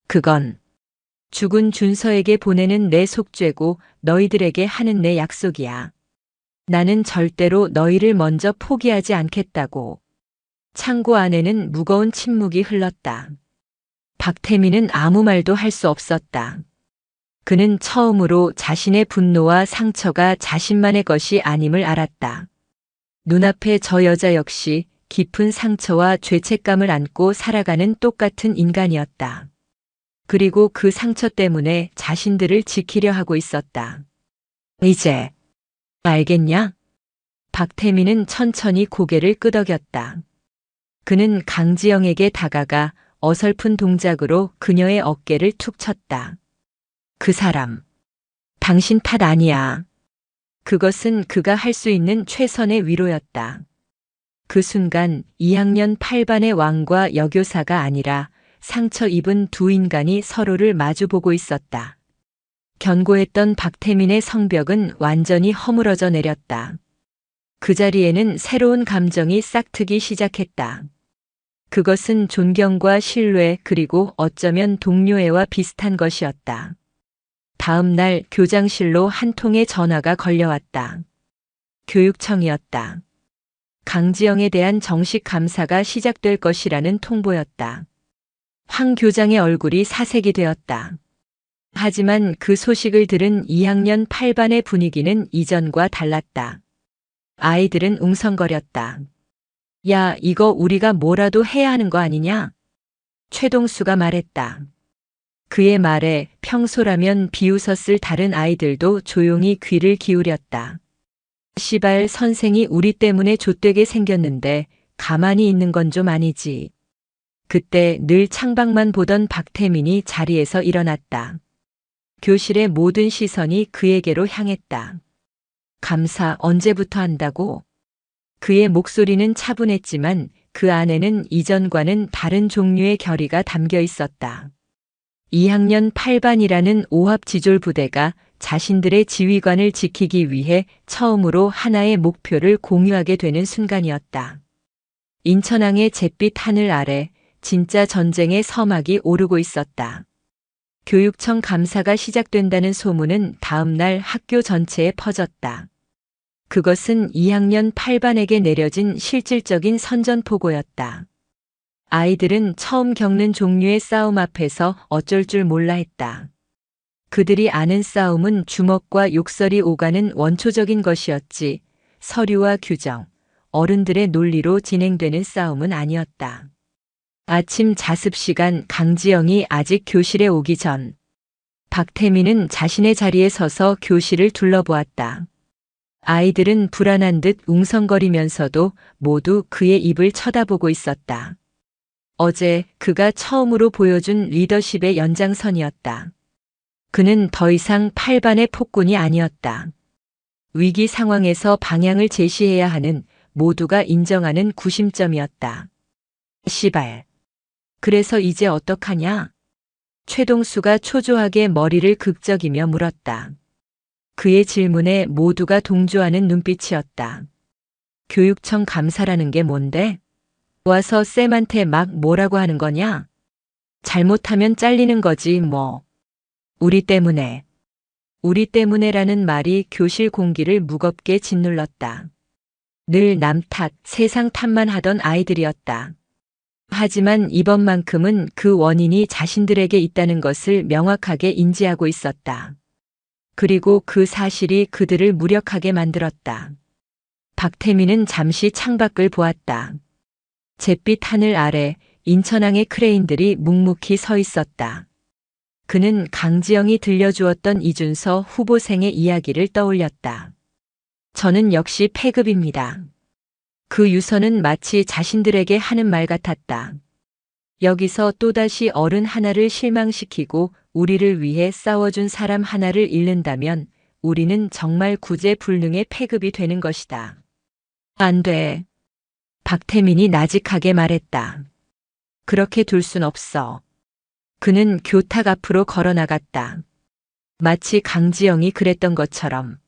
[SPEAKER 1] 그건 죽은 준서에게 보내는 내 속죄고 너희들에게 하는 내 약속이야. 나는 절대로 너희를 먼저 포기하지 않겠다고. 창고 안에는 무거운 침묵이 흘렀다. 박태민은 아무 말도 할 수 없었다. 그는 처음으로 자신의 분노와 상처가 자신만의 것이 아님을 알았다. 눈앞에 저 여자 역시 깊은 상처와 죄책감을 안고 살아가는 똑같은 인간이었다. 그리고 그 상처 때문에 자신들을 지키려 하고 있었다. 이제 알겠냐? 박태민은 천천히 고개를 끄덕였다. 그는 강지영에게 다가가 어설픈 동작으로 그녀의 어깨를 툭 쳤다. 그 사람, 당신 탓 아니야. 그것은 그가 할 수 있는 최선의 위로였다. 그 순간 2학년 8반의 왕과 여교사가 아니라 상처 입은 두 인간이 서로를 마주보고 있었다. 견고했던 박태민의 성벽은 완전히 허물어져 내렸다. 그 자리에는 새로운 감정이 싹트기 시작했다. 그것은 존경과 신뢰 그리고 어쩌면 동료애와 비슷한 것이었다. 다음 날 교장실로 한 통의 전화가 걸려왔다. 교육청이었다. 강지영에 대한 정식 감사가 시작될 것이라는 통보였다. 황 교장의 얼굴이 사색이 되었다. 하지만 그 소식을 들은 2학년 8반의 분위기는 이전과 달랐다. 아이들은 웅성거렸다. 야, 이거 우리가 뭐라도 해야 하는 거 아니냐? 최동수가 말했다. 그의 말에 평소라면 비웃었을 다른 아이들도 조용히 귀를 기울였다. 시발 선생이 우리 때문에 좆되게 생겼는데 가만히 있는 건 좀 아니지. 그때 늘 창밖만 보던 박태민이 자리에서 일어났다. 교실의 모든 시선이 그에게로 향했다. 감사 언제부터 한다고? 그의 목소리는 차분했지만 그 안에는 이전과는 다른 종류의 결의가 담겨 있었다. 2학년 8반이라는 오합지졸 부대가 자신들의 지휘관을 지키기 위해 처음으로 하나의 목표를 공유하게 되는 순간이었다. 인천항의 잿빛 하늘 아래 진짜 전쟁의 서막이 오르고 있었다. 교육청 감사가 시작된다는 소문은 다음 날 학교 전체에 퍼졌다. 그것은 2학년 8반에게 내려진 실질적인 선전포고였다. 아이들은 처음 겪는 종류의 싸움 앞에서 어쩔 줄 몰라 했다. 그들이 아는 싸움은 주먹과 욕설이 오가는 원초적인 것이었지, 서류와 규정, 어른들의 논리로 진행되는 싸움은 아니었다. 아침 자습 시간 강지영이 아직 교실에 오기 전, 박태민은 자신의 자리에 서서 교실을 둘러보았다. 아이들은 불안한 듯 웅성거리면서도 모두 그의 입을 쳐다보고 있었다. 어제 그가 처음으로 보여준 리더십의 연장선이었다. 그는 더 이상 8반의 폭군이 아니었다. 위기 상황에서 방향을 제시해야 하는 모두가 인정하는 구심점이었다. 시발. 그래서 이제 어떡하냐? 최동수가 초조하게 머리를 극적이며 물었다. 그의 질문에 모두가 동조하는 눈빛이었다. 교육청 감사라는 게 뭔데? 와서 쌤한테 막 뭐라고 하는 거냐? 잘못하면 잘리는 거지 뭐. 우리 때문에라는 말이 교실 공기를 무겁게 짓눌렀다. 늘 남 탓, 세상 탓만 하던 아이들이었다. 하지만 이번만큼은 그 원인이 자신들에게 있다는 것을 명확하게 인지하고 있었다. 그리고 그 사실이 그들을 무력하게 만들었다. 박태민은 잠시 창밖을 보았다. 잿빛 하늘 아래 인천항의 크레인들이 묵묵히 서 있었다. 그는 강지영이 들려주었던 이준서 후보생의 이야기를 떠올렸다. 저는 역시 패급입니다. 그 유서는 마치 자신들에게 하는 말 같았다. 여기서 또다시 어른 하나를 실망시키고 우리를 위해 싸워준 사람 하나를 잃는다면 우리는 정말 구제불능의 패급이 되는 것이다. 안 돼. 박태민이 나직하게 말했다. 그렇게 둘 순 없어. 그는 교탁 앞으로 걸어나갔다. 마치 강지영이 그랬던 것처럼.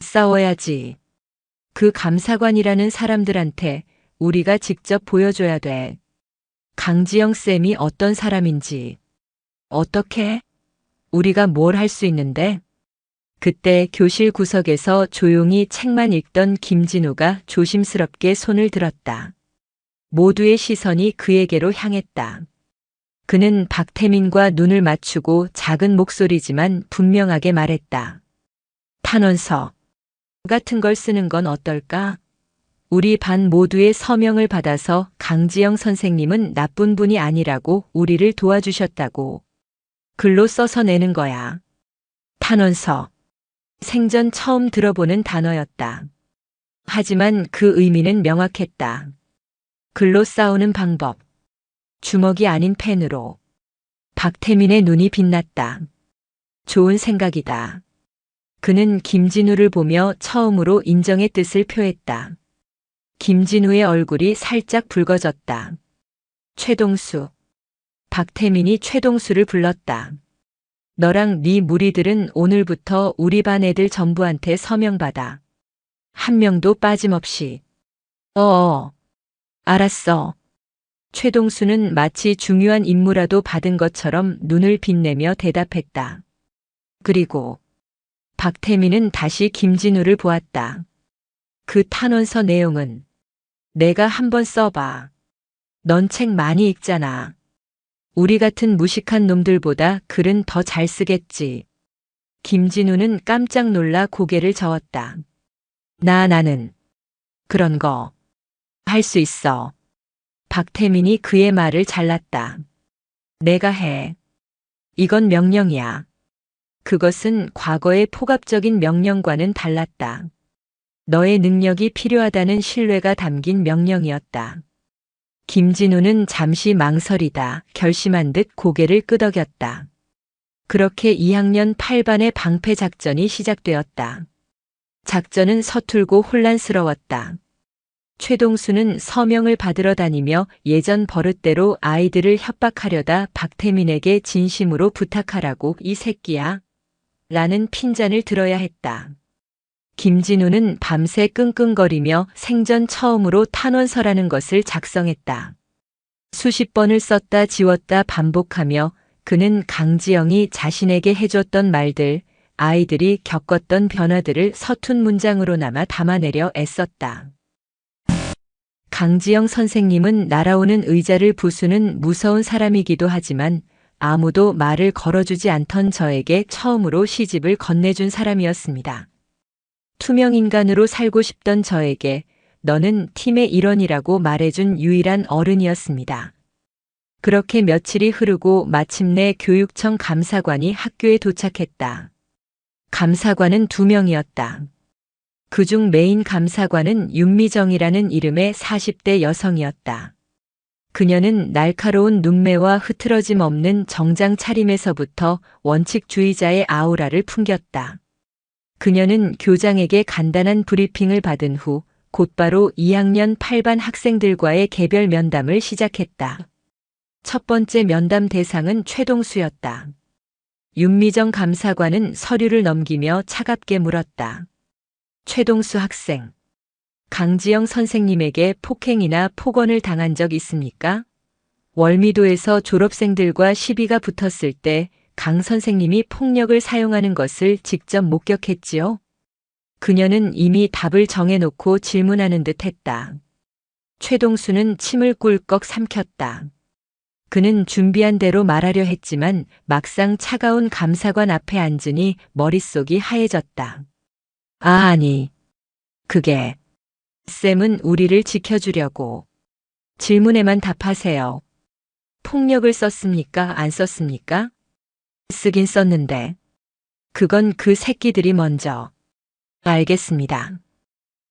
[SPEAKER 1] 싸워야지. 그 감사관이라는 사람들한테 우리가 직접 보여줘야 돼. 강지영 쌤이 어떤 사람인지. 어떻게? 우리가 뭘 할 수 있는데? 그때 교실 구석에서 조용히 책만 읽던 김진우가 조심스럽게 손을 들었다. 모두의 시선이 그에게로 향했다. 그는 박태민과 눈을 맞추고 작은 목소리지만 분명하게 말했다. 탄원서 같은 걸 쓰는 건 어떨까? 우리 반 모두의 서명을 받아서 강지영 선생님은 나쁜 분이 아니라고 우리를 도와주셨다고. 글로 써서 내는 거야. 탄원서. 생전 처음 들어보는 단어였다. 하지만 그 의미는 명확했다. 글로 싸우는 방법. 주먹이 아닌 펜으로. 박태민의 눈이 빛났다. 좋은 생각이다. 그는 김진우를 보며 처음으로 인정의 뜻을 표했다. 김진우의 얼굴이 살짝 붉어졌다. 최동수. 박태민이 최동수를 불렀다. 너랑 네 무리들은 오늘부터 우리 반 애들 전부한테 서명받아. 한 명도 빠짐없이. 알았어. 최동수는 마치 중요한 임무라도 받은 것처럼 눈을 빛내며 대답했다. 그리고 박태민은 다시 김진우를 보았다. 그 탄원서 내용은 내가 한번 써봐. 넌 책 많이 읽잖아. 우리 같은 무식한 놈들보다 글은 더 잘 쓰겠지. 김진우는 깜짝 놀라 고개를 저었다. 나는 그런 거 할 수 있어. 박태민이 그의 말을 잘랐다. 내가 해. 이건 명령이야. 그것은 과거의 포갑적인 명령과는 달랐다. 너의 능력이 필요하다는 신뢰가 담긴 명령이었다. 김진우는 잠시 망설이다 결심한 듯 고개를 끄덕였다. 그렇게 2학년 8반의 방패 작전이 시작되었다. 작전은 서툴고 혼란스러웠다. 최동수는 서명을 받으러 다니며 예전 버릇대로 아이들을 협박하려다 박태민에게 진심으로 부탁하라고 이 새끼야. 라는 핀잔을 들어야 했다. 김진우는 밤새 끙끙거리며 생전 처음으로 탄원서라는 것을 작성했다. 수십 번을 썼다 지웠다 반복하며 그는 강지영이 자신에게 해줬던 말들, 아이들이 겪었던 변화들을 서툰 문장으로나마 담아내려 애썼다. 강지영 선생님은 날아오는 의자를 부수는 무서운 사람이기도 하지만 아무도 말을 걸어주지 않던 저에게 처음으로 시집을 건네준 사람이었습니다. 투명인간으로 살고 싶던 저에게 너는 팀의 일원이라고 말해준 유일한 어른이었습니다. 그렇게 며칠이 흐르고 마침내 교육청 감사관이 학교에 도착했다. 감사관은 2명이었다. 그중 메인 감사관은 윤미정이라는 이름의 40대 여성이었다. 그녀는 날카로운 눈매와 흐트러짐 없는 정장 차림에서부터 원칙주의자의 아우라를 풍겼다. 그녀는 교장에게 간단한 브리핑을 받은 후 곧바로 2학년 8반 학생들과의 개별 면담을 시작했다. 첫 번째 면담 대상은 최동수였다. 윤미정 감사관은 서류를 넘기며 차갑게 물었다. 최동수 학생, 강지영 선생님에게 폭행이나 폭언을 당한 적 있습니까? 월미도에서 졸업생들과 시비가 붙었을 때 강 선생님이 폭력을 사용하는 것을 직접 목격했지요. 그녀는 이미 답을 정해놓고 질문하는 듯 했다. 최동수는 침을 꿀꺽 삼켰다. 그는 준비한 대로 말하려 했지만 막상 차가운 감사관 앞에 앉으니 머릿속이 하얘졌다. 아니, 그게 쌤은 우리를 지켜주려고. 질문에만 답하세요. 폭력을 썼습니까? 안 썼습니까? 쓰긴 썼는데. 그건 그 새끼들이 먼저. 알겠습니다.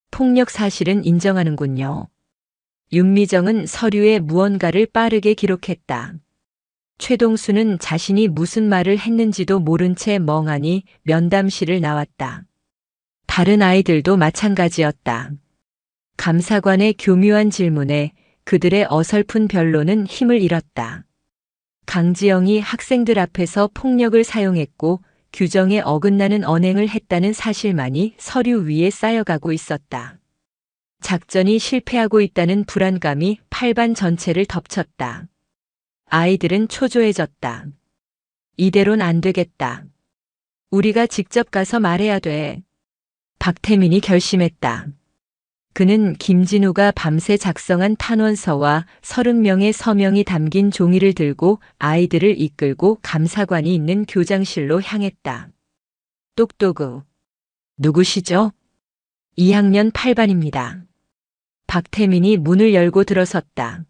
[SPEAKER 1] 폭력 사실은 인정하는군요. 윤미정은 서류에 무언가를 빠르게 기록했다. 최동수는 자신이 무슨 말을 했는지도 모른 채 멍하니 면담실을 나왔다. 다른 아이들도 마찬가지였다. 감사관의 교묘한 질문에 그들의 어설픈 변론은 힘을 잃었다. 강지영이 학생들 앞에서 폭력을 사용했고 규정에 어긋나는 언행을 했다는 사실만이 서류 위에 쌓여가고 있었다. 작전이 실패하고 있다는 불안감이 8반 전체를 덮쳤다. 아이들은 초조해졌다. 이대로는 안 되겠다. 우리가 직접 가서 말해야 돼. 박태민이 결심했다. 그는 김진우가 밤새 작성한 탄원서와 30명의 서명이 담긴 종이를 들고 아이들을 이끌고 감사관이 있는 교장실로 향했다. 똑똑우. 누구시죠? 2학년 8반입니다. 박태민이 문을 열고 들어섰다.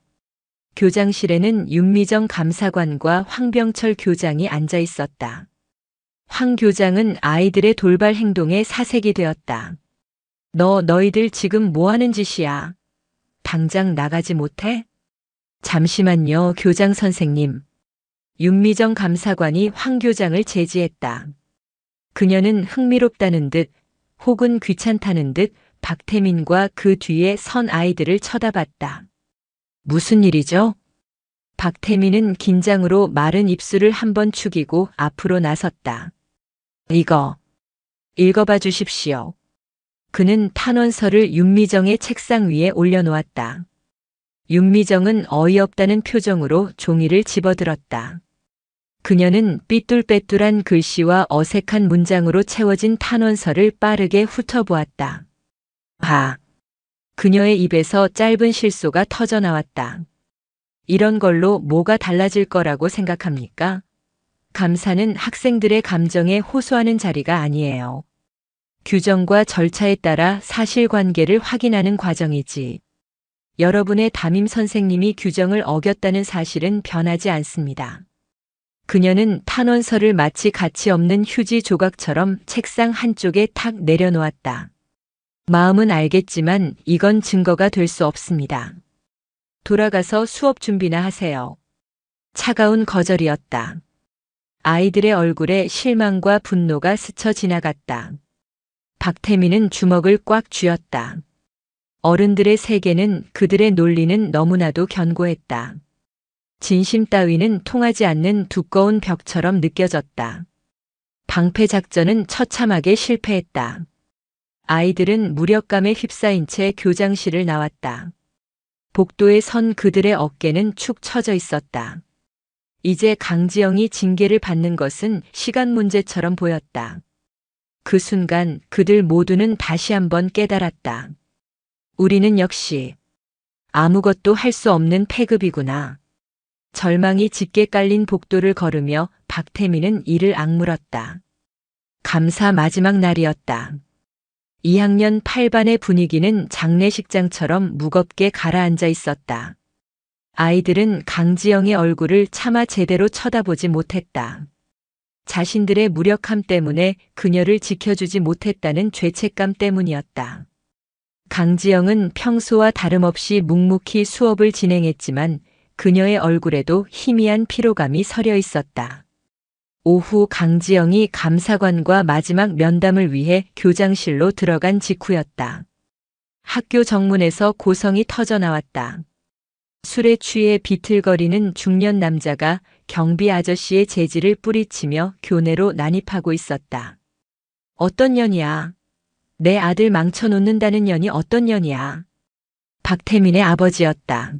[SPEAKER 1] 교장실에는 윤미정 감사관과 황병철 교장이 앉아 있었다. 황 교장은 아이들의 돌발 행동에 사색이 되었다. 너희들 지금 뭐 하는 짓이야? 당장 나가지 못해? 잠시만요, 교장 선생님. 윤미정 감사관이 황 교장을 제지했다. 그녀는 흥미롭다는 듯 혹은 귀찮다는 듯 박태민과 그 뒤에 선 아이들을 쳐다봤다. 무슨 일이죠? 박태민은 긴장으로 마른 입술을 한번 축이고 앞으로 나섰다. 이거 읽어봐 주십시오. 그는 탄원서를 윤미정의 책상 위에 올려놓았다. 윤미정은 어이없다는 표정으로 종이를 집어들었다. 그녀는 삐뚤빼뚤한 글씨와 어색한 문장으로 채워진 탄원서를 빠르게 훑어보았다. 봐. 그녀의 입에서 짧은 실소가 터져나왔다. 이런 걸로 뭐가 달라질 거라고 생각합니까? 감사는 학생들의 감정에 호소하는 자리가 아니에요. 규정과 절차에 따라 사실관계를 확인하는 과정이지. 여러분의 담임 선생님이 규정을 어겼다는 사실은 변하지 않습니다. 그녀는 탄원서를 마치 가치 없는 휴지 조각처럼 책상 한쪽에 탁 내려놓았다. 마음은 알겠지만 이건 증거가 될 수 없습니다. 돌아가서 수업 준비나 하세요. 차가운 거절이었다. 아이들의 얼굴에 실망과 분노가 스쳐 지나갔다. 박태민은 주먹을 꽉 쥐었다. 어른들의 세계는 그들의 논리는 너무나도 견고했다. 진심 따위는 통하지 않는 두꺼운 벽처럼 느껴졌다. 방패 작전은 처참하게 실패했다. 아이들은 무력감에 휩싸인 채 교장실을 나왔다. 복도에 선 그들의 어깨는 축 처져 있었다. 이제 강지영이 징계를 받는 것은 시간 문제처럼 보였다. 그 순간 그들 모두는 다시 한번 깨달았다. 우리는 역시 아무것도 할 수 없는 패급이구나. 절망이 짙게 깔린 복도를 걸으며 박태민은 이를 악물었다. 감사 마지막 날이었다. 2학년 8반의 분위기는 장례식장처럼 무겁게 가라앉아 있었다. 아이들은 강지영의 얼굴을 차마 제대로 쳐다보지 못했다. 자신들의 무력함 때문에 그녀를 지켜주지 못했다는 죄책감 때문이었다. 강지영은 평소와 다름없이 묵묵히 수업을 진행했지만 그녀의 얼굴에도 희미한 피로감이 서려 있었다. 오후 강지영이 감사관과 마지막 면담을 위해 교장실로 들어간 직후였다. 학교 정문에서 고성이 터져 나왔다. 술에 취해 비틀거리는 중년 남자가 경비 아저씨의 재질을 뿌리치며 교내로 난입하고 있었다. 어떤 년이야? 내 아들 망쳐놓는다는 년이 어떤 년이야? 박태민의 아버지였다.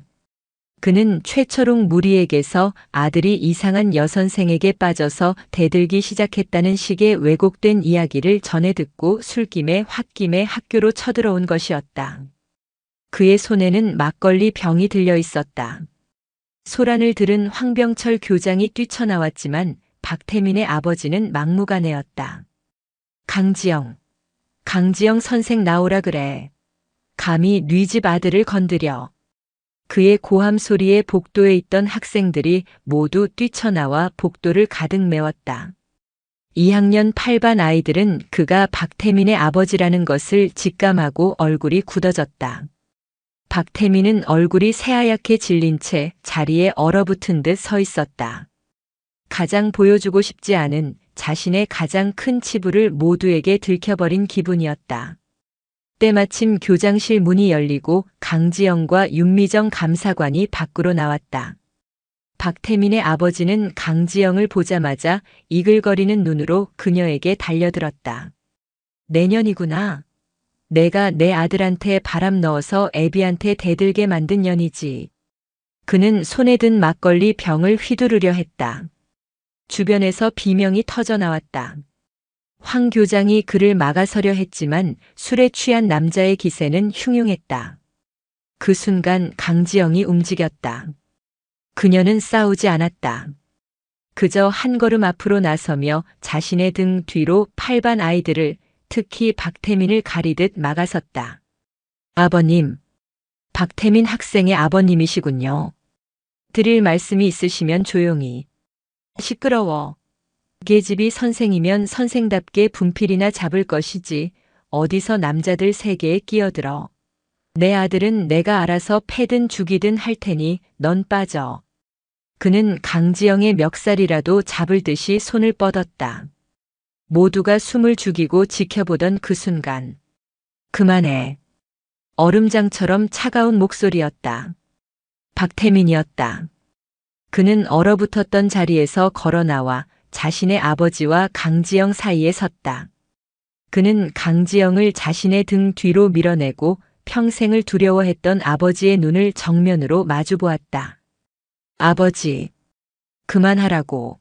[SPEAKER 1] 그는 최철웅 무리에게서 아들이 이상한 여선생에게 빠져서 대들기 시작했다는 식의 왜곡된 이야기를 전해 듣고 술김에 홧김에 학교로 쳐들어온 것이었다. 그의 손에는 막걸리 병이 들려 있었다. 소란을 들은 황병철 교장이 뛰쳐나왔지만 박태민의 아버지는 막무가내였다. 강지영 선생 나오라 그래. 감히 네 집 아들을 건드려. 그의 고함 소리에 복도에 있던 학생들이 모두 뛰쳐나와 복도를 가득 메웠다. 2학년 8반 아이들은 그가 박태민의 아버지라는 것을 직감하고 얼굴이 굳어졌다. 박태민은 얼굴이 새하얗게 질린 채 자리에 얼어붙은 듯 서 있었다. 가장 보여주고 싶지 않은 자신의 가장 큰 치부를 모두에게 들켜버린 기분이었다. 때마침 교장실 문이 열리고 강지영과 윤미정 감사관이 밖으로 나왔다. 박태민의 아버지는 강지영을 보자마자 이글거리는 눈으로 그녀에게 달려들었다. 내년이구나. 내가 내 아들한테 바람 넣어서 애비한테 대들게 만든 년이지. 그는 손에 든 막걸리 병을 휘두르려 했다. 주변에서 비명이 터져 나왔다. 황 교장이 그를 막아서려 했지만 술에 취한 남자의 기세는 흉흉했다. 그 순간 강지영이 움직였다. 그녀는 싸우지 않았다. 그저 한 걸음 앞으로 나서며 자신의 등 뒤로 8반 아이들을 특히 박태민을 가리듯 막아섰다. 아버님, 박태민 학생의 아버님이시군요. 드릴 말씀이 있으시면 조용히. 시끄러워. 계집이 선생이면 선생답게 분필이나 잡을 것이지 어디서 남자들 세계에 끼어들어. 내 아들은 내가 알아서 패든 죽이든 할 테니 넌 빠져. 그는 강지영의 멱살이라도 잡을 듯이 손을 뻗었다. 모두가 숨을 죽이고 지켜보던 그 순간. 그만해. 얼음장처럼 차가운 목소리였다. 박태민이었다. 그는 얼어붙었던 자리에서 걸어 나와 자신의 아버지와 강지영 사이에 섰다. 그는 강지영을 자신의 등 뒤로 밀어내고 평생을 두려워했던 아버지의 눈을 정면으로 마주 보았다. 아버지, 그만하라고.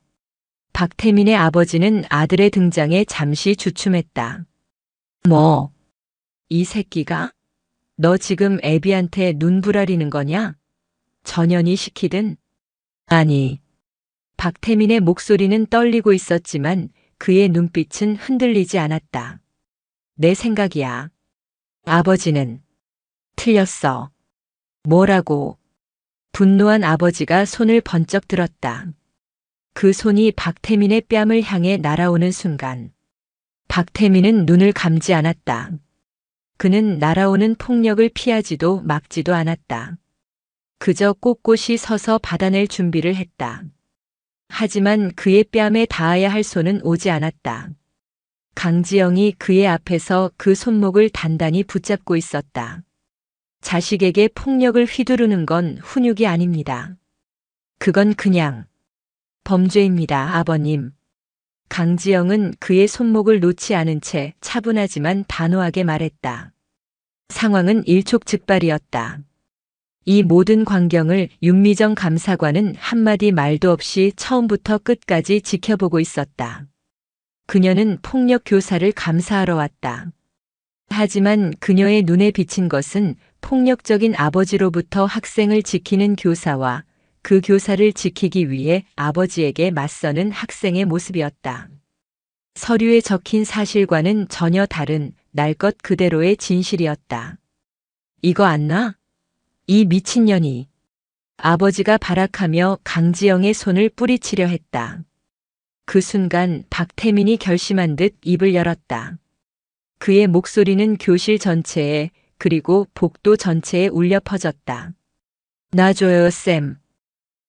[SPEAKER 1] 박태민의 아버지는 아들의 등장에 잠시 주춤했다. 뭐? 이 새끼가? 너 지금 애비한테 눈부라리는 거냐? 전현이 시키든? 아니. 박태민의 목소리는 떨리고 있었지만 그의 눈빛은 흔들리지 않았다. 내 생각이야. 아버지는 틀렸어. 뭐라고? 분노한 아버지가 손을 번쩍 들었다. 그 손이 박태민의 뺨을 향해 날아오는 순간 박태민은 눈을 감지 않았다. 그는 날아오는 폭력을 피하지도 막지도 않았다. 그저 꼿꼿이 서서 받아낼 준비를 했다. 하지만 그의 뺨에 닿아야 할 손은 오지 않았다. 강지영이 그의 앞에서 그 손목을 단단히 붙잡고 있었다. 자식에게 폭력을 휘두르는 건 훈육이 아닙니다. 그건 그냥 범죄입니다, 아버님. 강지영은 그의 손목을 놓지 않은 채 차분하지만 단호하게 말했다. 상황은 일촉즉발이었다. 이 모든 광경을 윤미정 감사관은 한마디 말도 없이 처음부터 끝까지 지켜보고 있었다. 그녀는 폭력 교사를 감사하러 왔다. 하지만 그녀의 눈에 비친 것은 폭력적인 아버지로부터 학생을 지키는 교사와 그 교사를 지키기 위해 아버지에게 맞서는 학생의 모습이었다. 서류에 적힌 사실과는 전혀 다른 날 것 그대로의 진실이었다. 이거 안 나? 이 미친년이. 아버지가 발악하며 강지영의 손을 뿌리치려 했다. 그 순간 박태민이 결심한 듯 입을 열었다. 그의 목소리는 교실 전체에 그리고 복도 전체에 울려 퍼졌다. 놔줘요, 쌤.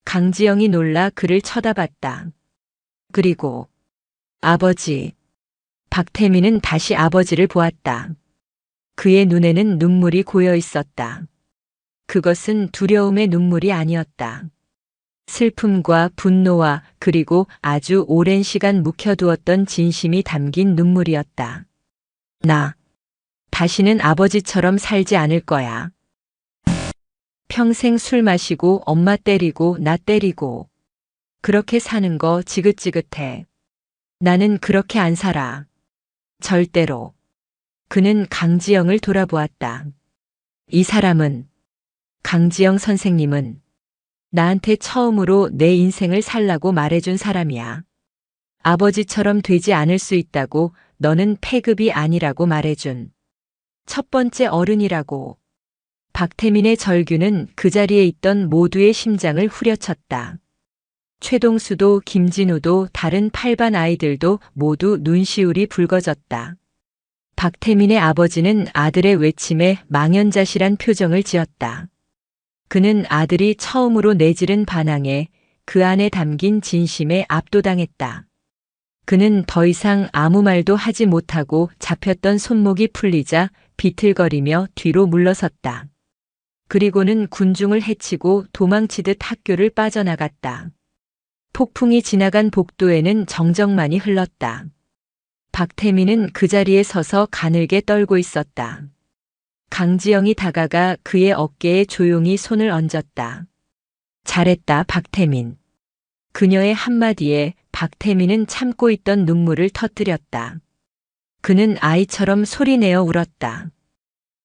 [SPEAKER 1] 강지영이 놀라 그를 쳐다봤다. 그리고 아버지. 박태민은 다시 아버지를 보았다. 그의 눈에는 눈물이 고여 있었다. 그것은 두려움의 눈물이 아니었다. 슬픔과 분노와 그리고 아주 오랜 시간 묵혀두었던 진심이 담긴 눈물이었다. 나 다시는 아버지처럼 살지 않을 거야. 평생 술 마시고 엄마 때리고 나 때리고 그렇게 사는 거 지긋지긋해. 나는 그렇게 안 살아. 절대로. 그는 강지영을 돌아보았다. 이 사람은, 강지영 선생님은 나한테 처음으로 내 인생을 살라고 말해준 사람이야. 아버지처럼 되지 않을 수 있다고 너는 폐급이 아니라고 말해준 첫 번째 어른이라고. 박태민의 절규는 그 자리에 있던 모두의 심장을 후려쳤다. 최동수도 김진우도 다른 8반 아이들도 모두 눈시울이 붉어졌다. 박태민의 아버지는 아들의 외침에 망연자실한 표정을 지었다. 그는 아들이 처음으로 내지른 반항에 그 안에 담긴 진심에 압도당했다. 그는 더 이상 아무 말도 하지 못하고 잡혔던 손목이 풀리자 비틀거리며 뒤로 물러섰다. 그리고는 군중을 헤치고 도망치듯 학교를 빠져나갔다. 폭풍이 지나간 복도에는 정적만이 흘렀다. 박태민은 그 자리에 서서 가늘게 떨고 있었다. 강지영이 다가가 그의 어깨에 조용히 손을 얹었다. 잘했다, 박태민. 그녀의 한마디에 박태민은 참고 있던 눈물을 터뜨렸다. 그는 아이처럼 소리내어 울었다.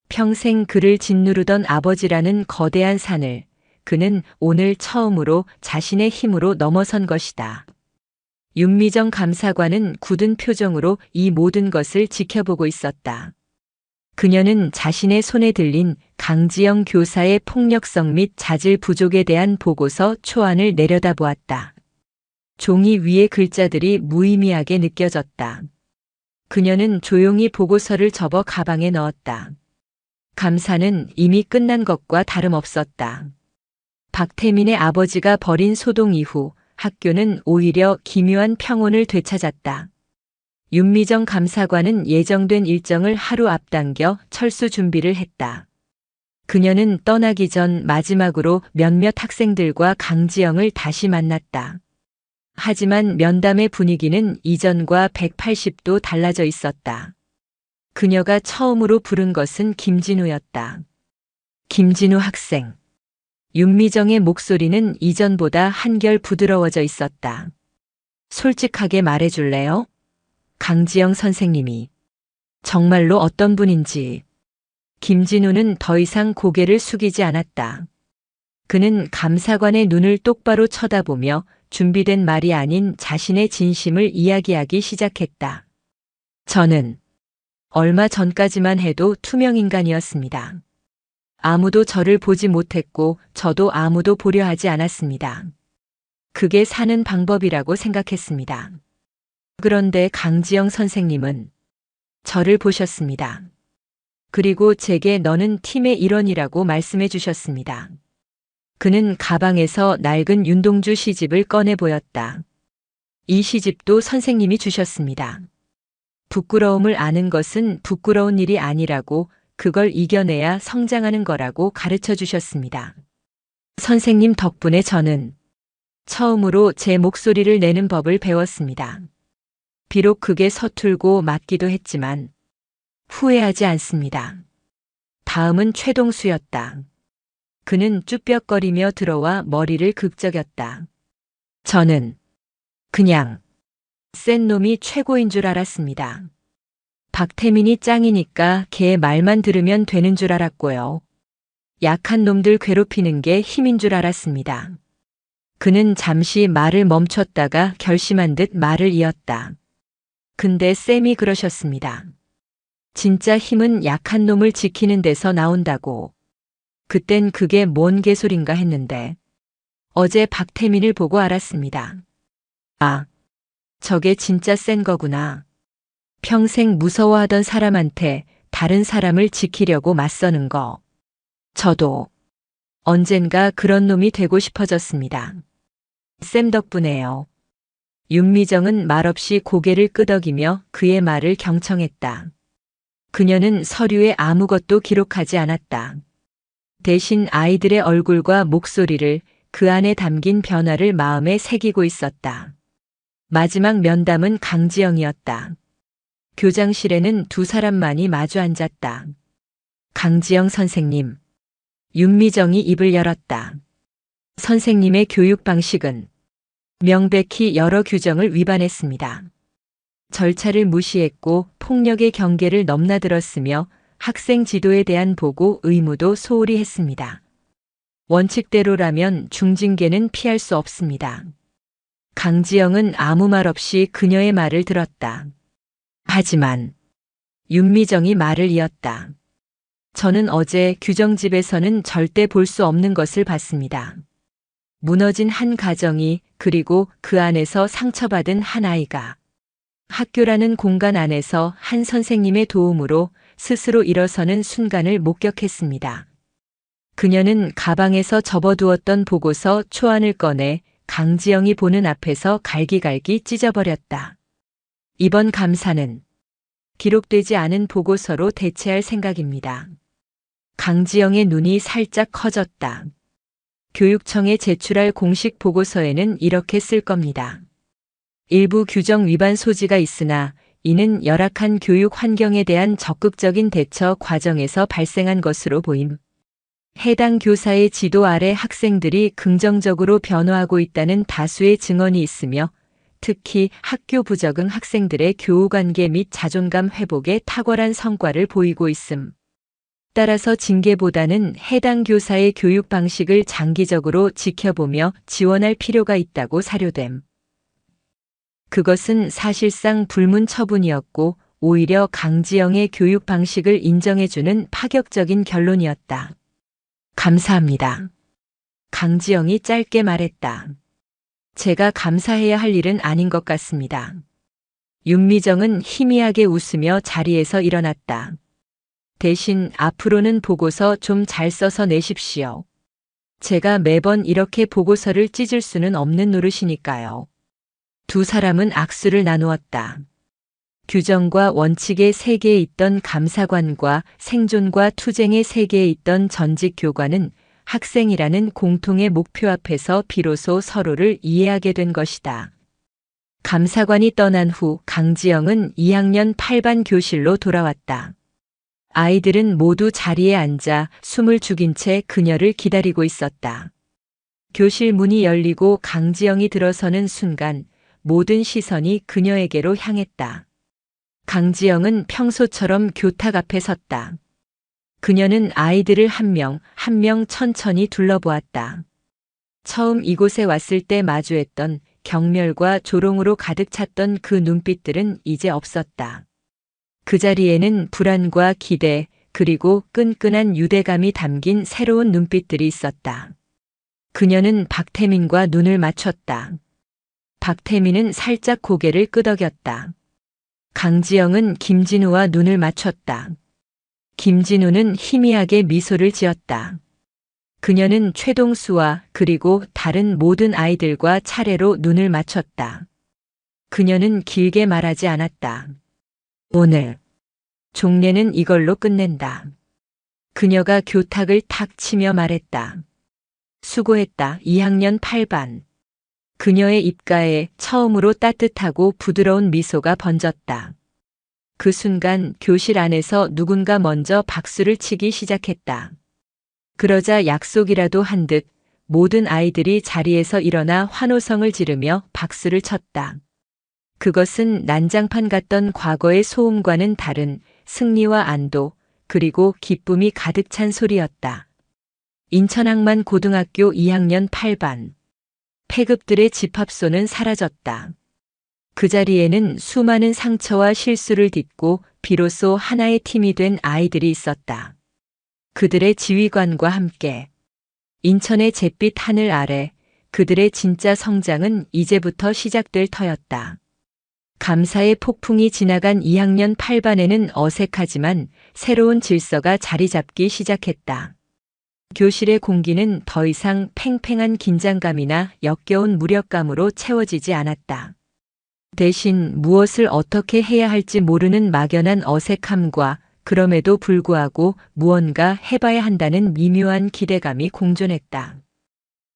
[SPEAKER 1] 평생 그를 짓누르던 아버지라는 거대한 산을 그는 오늘 처음으로 자신의 힘으로 넘어선 것이다. 윤미정 감사관은 굳은 표정으로 이 모든 것을 지켜보고 있었다. 그녀는 자신의 손에 들린 강지영 교사의 폭력성 및 자질 부족에 대한 보고서 초안을 내려다보았다. 종이 위의 글자들이 무의미하게 느껴졌다. 그녀는 조용히 보고서를 접어 가방에 넣었다. 감사는 이미 끝난 것과 다름없었다. 박태민의 아버지가 벌인 소동 이후 학교는 오히려 기묘한 평온을 되찾았다. 윤미정 감사관은 예정된 일정을 하루 앞당겨 철수 준비를 했다. 그녀는 떠나기 전 마지막으로 몇몇 학생들과 강지영을 다시 만났다. 하지만 면담의 분위기는 이전과 180도 달라져 있었다. 그녀가 처음으로 부른 것은 김진우였다. 김진우 학생. 윤미정의 목소리는 이전보다 한결 부드러워져 있었다. 솔직하게 말해줄래요? 강지영 선생님이 정말로 어떤 분인지. 김진우는 더 이상 고개를 숙이지 않았다. 그는 감사관의 눈을 똑바로 쳐다보며 준비된 말이 아닌 자신의 진심을 이야기하기 시작했다. 저는 얼마 전까지만 해도 투명인간이었습니다. 아무도 저를 보지 못했고 저도 아무도 보려 하지 않았습니다. 그게 사는 방법이라고 생각했습니다. 그런데 강지영 선생님은 저를 보셨습니다. 그리고 제게 너는 팀의 일원이라고 말씀해 주셨습니다. 그는 가방에서 낡은 윤동주 시집을 꺼내 보였다. 이 시집도 선생님이 주셨습니다. 부끄러움을 아는 것은 부끄러운 일이 아니라고, 그걸 이겨내야 성장하는 거라고 가르쳐 주셨습니다. 선생님 덕분에 저는 처음으로 제 목소리를 내는 법을 배웠습니다. 비록 그게 서툴고 맞기도 했지만 후회하지 않습니다. 다음은 최동수였다. 그는 쭈뼛거리며 들어와 머리를 극적였다. 저는 그냥 센 놈이 최고인 줄 알았습니다. 박태민이 짱이니까 걔 말만 들으면 되는 줄 알았고요. 약한 놈들 괴롭히는 게 힘인 줄 알았습니다. 그는 잠시 말을 멈췄다가 결심한 듯 말을 이었다. 근데 쌤이 그러셨습니다. 진짜 힘은 약한 놈을 지키는 데서 나온다고. 그땐 그게 뭔 개소린가 했는데 어제 박태민을 보고 알았습니다. 아, 저게 진짜 센 거구나. 평생 무서워하던 사람한테 다른 사람을 지키려고 맞서는 거. 저도 언젠가 그런 놈이 되고 싶어졌습니다. 쌤 덕분에요. 윤미정은 말없이 고개를 끄덕이며 그의 말을 경청했다. 그녀는 서류에 아무것도 기록하지 않았다. 대신 아이들의 얼굴과 목소리를 그 안에 담긴 변화를 마음에 새기고 있었다. 마지막 면담은 강지영이었다. 교장실에는 두 사람만이 마주 앉았다. 강지영 선생님. 윤미정이 입을 열었다. 선생님의 교육 방식은 명백히 여러 규정을 위반했습니다. 절차를 무시했고 폭력의 경계를 넘나들었으며 학생 지도에 대한 보고 의무도 소홀히 했습니다. 원칙대로라면 중징계는 피할 수 없습니다. 강지영은 아무 말 없이 그녀의 말을 들었다. 하지만 윤미정이 말을 이었다. 저는 어제 규정집에서는 절대 볼 수 없는 것을 봤습니다. 무너진 한 가정이 그리고 그 안에서 상처받은 한 아이가 학교라는 공간 안에서 한 선생님의 도움으로 스스로 일어서는 순간을 목격했습니다. 그녀는 가방에서 접어두었던 보고서 초안을 꺼내 강지영이 보는 앞에서 갈기갈기 찢어버렸다. 이번 감사는 기록되지 않은 보고서로 대체할 생각입니다. 강지영의 눈이 살짝 커졌다. 교육청에 제출할 공식 보고서에는 이렇게 쓸 겁니다. 일부 규정 위반 소지가 있으나 이는 열악한 교육 환경에 대한 적극적인 대처 과정에서 발생한 것으로 보임. 해당 교사의 지도 아래 학생들이 긍정적으로 변화하고 있다는 다수의 증언이 있으며 특히 학교 부적응 학생들의 교우관계 및 자존감 회복에 탁월한 성과를 보이고 있음. 따라서 징계보다는 해당 교사의 교육 방식을 장기적으로 지켜보며 지원할 필요가 있다고 사료됨. 그것은 사실상 불문 처분이었고 오히려 강지영의 교육 방식을 인정해주는 파격적인 결론이었다. 감사합니다. 강지영이 짧게 말했다. 제가 감사해야 할 일은 아닌 것 같습니다. 윤미정은 희미하게 웃으며 자리에서 일어났다. 대신 앞으로는 보고서 좀 잘 써서 내십시오. 제가 매번 이렇게 보고서를 찢을 수는 없는 노릇이니까요. 두 사람은 악수를 나누었다. 규정과 원칙의 세계에 있던 감사관과 생존과 투쟁의 세계에 있던 전직 교관은 학생이라는 공통의 목표 앞에서 비로소 서로를 이해하게 된 것이다. 감사관이 떠난 후 강지영은 2학년 8반 교실로 돌아왔다. 아이들은 모두 자리에 앉아 숨을 죽인 채 그녀를 기다리고 있었다. 교실 문이 열리고 강지영이 들어서는 순간 모든 시선이 그녀에게로 향했다. 강지영은 평소처럼 교탁 앞에 섰다. 그녀는 아이들을 한 명 한 명 천천히 둘러보았다. 처음 이곳에 왔을 때 마주했던 경멸과 조롱으로 가득 찼던 그 눈빛들은 이제 없었다. 그 자리에는 불안과 기대 그리고 끈끈한 유대감이 담긴 새로운 눈빛들이 있었다. 그녀는 박태민과 눈을 맞췄다. 박태민은 살짝 고개를 끄덕였다. 강지영은 김진우와 눈을 맞췄다. 김진우는 희미하게 미소를 지었다. 그녀는 최동수와 그리고 다른 모든 아이들과 차례로 눈을 맞췄다. 그녀는 길게 말하지 않았다. 오늘 종례는 이걸로 끝낸다. 그녀가 교탁을 탁 치며 말했다. 수고했다 2학년 8반. 그녀의 입가에 처음으로 따뜻하고 부드러운 미소가 번졌다. 그 순간 교실 안에서 누군가 먼저 박수를 치기 시작했다. 그러자 약속이라도 한 듯 모든 아이들이 자리에서 일어나 환호성을 지르며 박수를 쳤다. 그것은 난장판 같던 과거의 소음과는 다른 승리와 안도, 그리고 기쁨이 가득 찬 소리였다. 인천항만 고등학교 2학년 8반. 패급들의 집합소는 사라졌다. 그 자리에는 수많은 상처와 실수를 딛고 비로소 하나의 팀이 된 아이들이 있었다. 그들의 지휘관과 함께 인천의 잿빛 하늘 아래 그들의 진짜 성장은 이제부터 시작될 터였다. 감사의 폭풍이 지나간 2학년 8반에는 어색하지만 새로운 질서가 자리 잡기 시작했다. 교실의 공기는 더 이상 팽팽한 긴장감이나 역겨운 무력감으로 채워지지 않았다. 대신 무엇을 어떻게 해야 할지 모르는 막연한 어색함과 그럼에도 불구하고 무언가 해봐야 한다는 미묘한 기대감이 공존했다.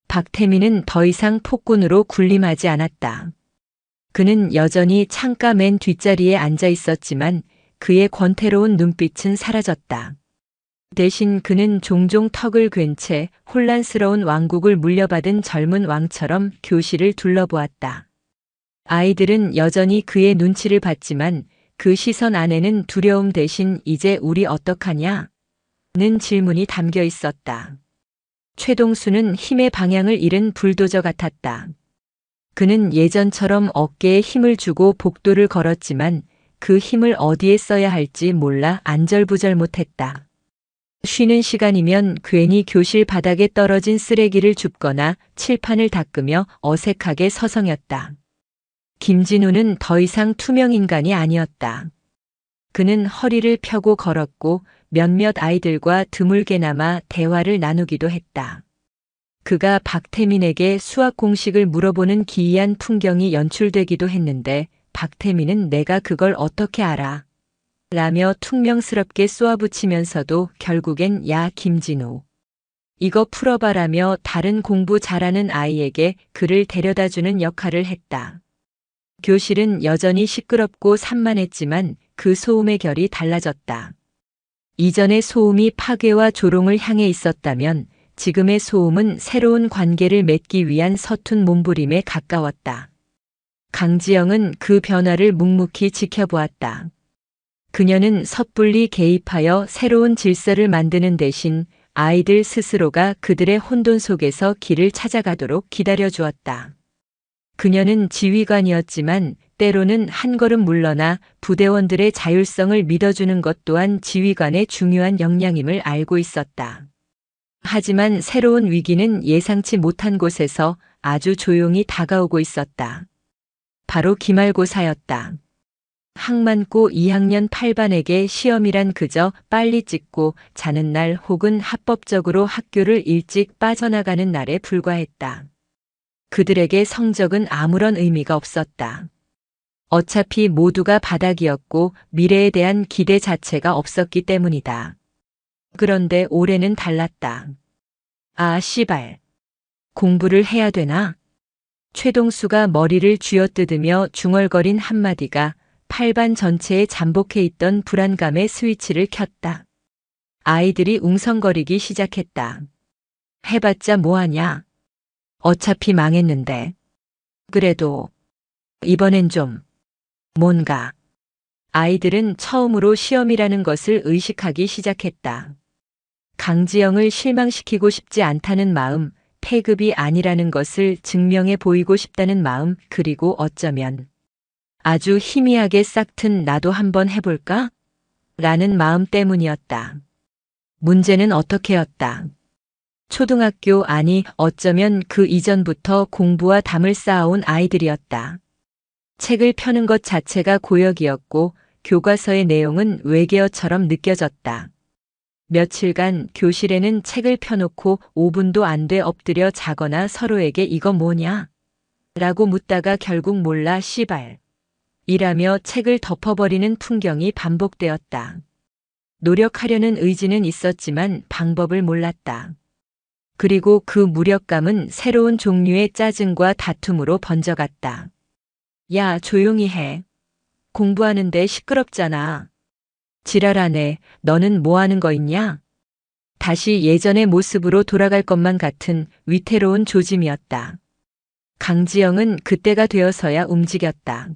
[SPEAKER 1] 박태민은 더 이상 폭군으로 군림하지 않았다. 그는 여전히 창가 맨 뒷자리에 앉아 있었지만 그의 권태로운 눈빛은 사라졌다. 대신 그는 종종 턱을 괜 채 혼란스러운 왕국을 물려받은 젊은 왕처럼 교실을 둘러보았다. 아이들은 여전히 그의 눈치를 봤지만 그 시선 안에는 두려움 대신 이제 우리 어떡하냐? 는 질문이 담겨 있었다. 최동수는 힘의 방향을 잃은 불도저 같았다. 그는 예전처럼 어깨에 힘을 주고 복도를 걸었지만 그 힘을 어디에 써야 할지 몰라 안절부절 못했다. 쉬는 시간이면 괜히 교실 바닥에 떨어진 쓰레기를 줍거나 칠판을 닦으며 어색하게 서성였다. 김진우는 더 이상 투명 인간이 아니었다. 그는 허리를 펴고 걸었고 몇몇 아이들과 드물게나마 대화를 나누기도 했다. 그가 박태민에게 수학 공식을 물어보는 기이한 풍경이 연출되기도 했는데 박태민은 내가 그걸 어떻게 알아? 라며 퉁명스럽게 쏘아붙이면서도 결국엔 야 김진우. 이거 풀어봐라며 다른 공부 잘하는 아이에게 그를 데려다주는 역할을 했다. 교실은 여전히 시끄럽고 산만했지만 그 소음의 결이 달라졌다. 이전의 소음이 파괴와 조롱을 향해 있었다면 지금의 소음은 새로운 관계를 맺기 위한 서툰 몸부림에 가까웠다. 강지영은 그 변화를 묵묵히 지켜보았다. 그녀는 섣불리 개입하여 새로운 질서를 만드는 대신 아이들 스스로가 그들의 혼돈 속에서 길을 찾아가도록 기다려주었다. 그녀는 지휘관이었지만 때로는 한 걸음 물러나 부대원들의 자율성을 믿어주는 것 또한 지휘관의 중요한 역량임을 알고 있었다. 하지만 새로운 위기는 예상치 못한 곳에서 아주 조용히 다가오고 있었다. 바로 기말고사였다. 항만고 2학년 8반에게 시험이란 그저 빨리 찍고 자는 날 혹은 합법적으로 학교를 일찍 빠져나가는 날에 불과했다. 그들에게 성적은 아무런 의미가 없었다. 어차피 모두가 바닥이었고 미래에 대한 기대 자체가 없었기 때문이다. 그런데 올해는 달랐다. 아, 씨발. 공부를 해야 되나? 최동수가 머리를 쥐어뜯으며 중얼거린 한마디가 8반 전체에 잠복해 있던 불안감의 스위치를 켰다. 아이들이 웅성거리기 시작했다. 해봤자 뭐하냐? 어차피 망했는데. 그래도 이번엔 좀 뭔가. 아이들은 처음으로 시험이라는 것을 의식하기 시작했다. 강지영을 실망시키고 싶지 않다는 마음, 패급이 아니라는 것을 증명해 보이고 싶다는 마음, 그리고 어쩌면 아주 희미하게 싹튼 나도 한번 해볼까? 라는 마음 때문이었다. 문제는 어떻게였다. 초등학교 아니 어쩌면 그 이전부터 공부와 담을 쌓아온 아이들이었다. 책을 펴는 것 자체가 고역이었고 교과서의 내용은 외계어처럼 느껴졌다. 며칠간 교실에는 책을 펴놓고 5분도 안 돼 엎드려 자거나 서로에게 이거 뭐냐? 라고 묻다가 결국 몰라 씨발. 이라며 책을 덮어버리는 풍경이 반복되었다. 노력하려는 의지는 있었지만 방법을 몰랐다. 그리고 그 무력감은 새로운 종류의 짜증과 다툼으로 번져갔다. 야, 조용히 해. 공부하는데 시끄럽잖아. 지랄하네. 너는 뭐 하는 거 있냐? 다시 예전의 모습으로 돌아갈 것만 같은 위태로운 조짐이었다. 강지영은 그때가 되어서야 움직였다.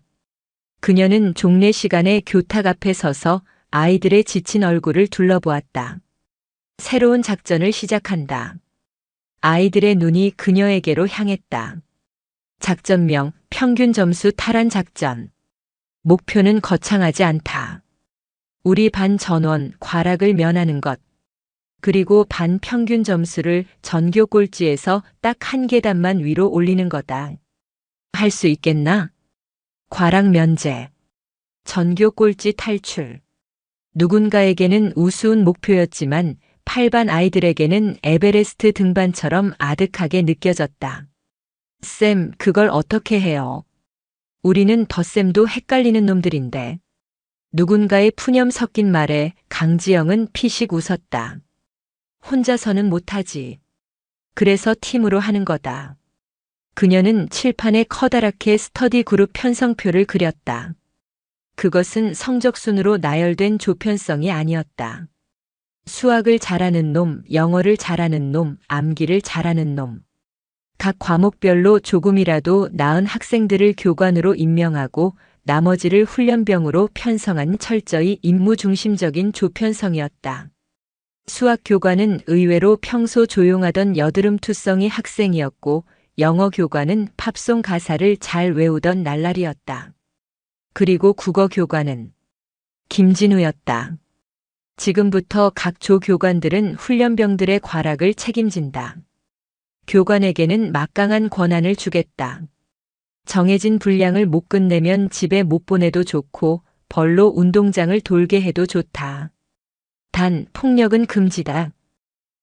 [SPEAKER 1] 그녀는 종례 시간에 교탁 앞에 서서 아이들의 지친 얼굴을 둘러보았다. 새로운 작전을 시작한다. 아이들의 눈이 그녀에게로 향했다. 작전명, 평균 점수 탈환 작전. 목표는 거창하지 않다. 우리 반 전원 과락을 면하는 것. 그리고 반 평균 점수를 전교 꼴찌에서 딱 한 계단만 위로 올리는 거다. 할 수 있겠나? 과락 면제. 전교 꼴찌 탈출. 누군가에게는 우스운 목표였지만 8반 아이들에게는 에베레스트 등반처럼 아득하게 느껴졌다. 쌤, 그걸 어떻게 해요? 우리는 덧셈도 헷갈리는 놈들인데. 누군가의 푸념 섞인 말에 강지영은 피식 웃었다. 혼자서는 못하지. 그래서 팀으로 하는 거다. 그녀는 칠판에 커다랗게 스터디 그룹 편성표를 그렸다. 그것은 성적순으로 나열된 조편성이 아니었다. 수학을 잘하는 놈, 영어를 잘하는 놈, 암기를 잘하는 놈. 각 과목별로 조금이라도 나은 학생들을 교관으로 임명하고 나머지를 훈련병으로 편성한 철저히 임무 중심적인 조편성이었다. 수학 교관은 의외로 평소 조용하던 여드름투성이 학생이었고 영어 교관은 팝송 가사를 잘 외우던 날라리였다. 그리고 국어 교관은 김진우였다. 지금부터 각 조 교관들은 훈련병들의 과락을 책임진다. 교관에게는 막강한 권한을 주겠다. 정해진 분량을 못 끝내면 집에 못 보내도 좋고 벌로 운동장을 돌게 해도 좋다. 단, 폭력은 금지다.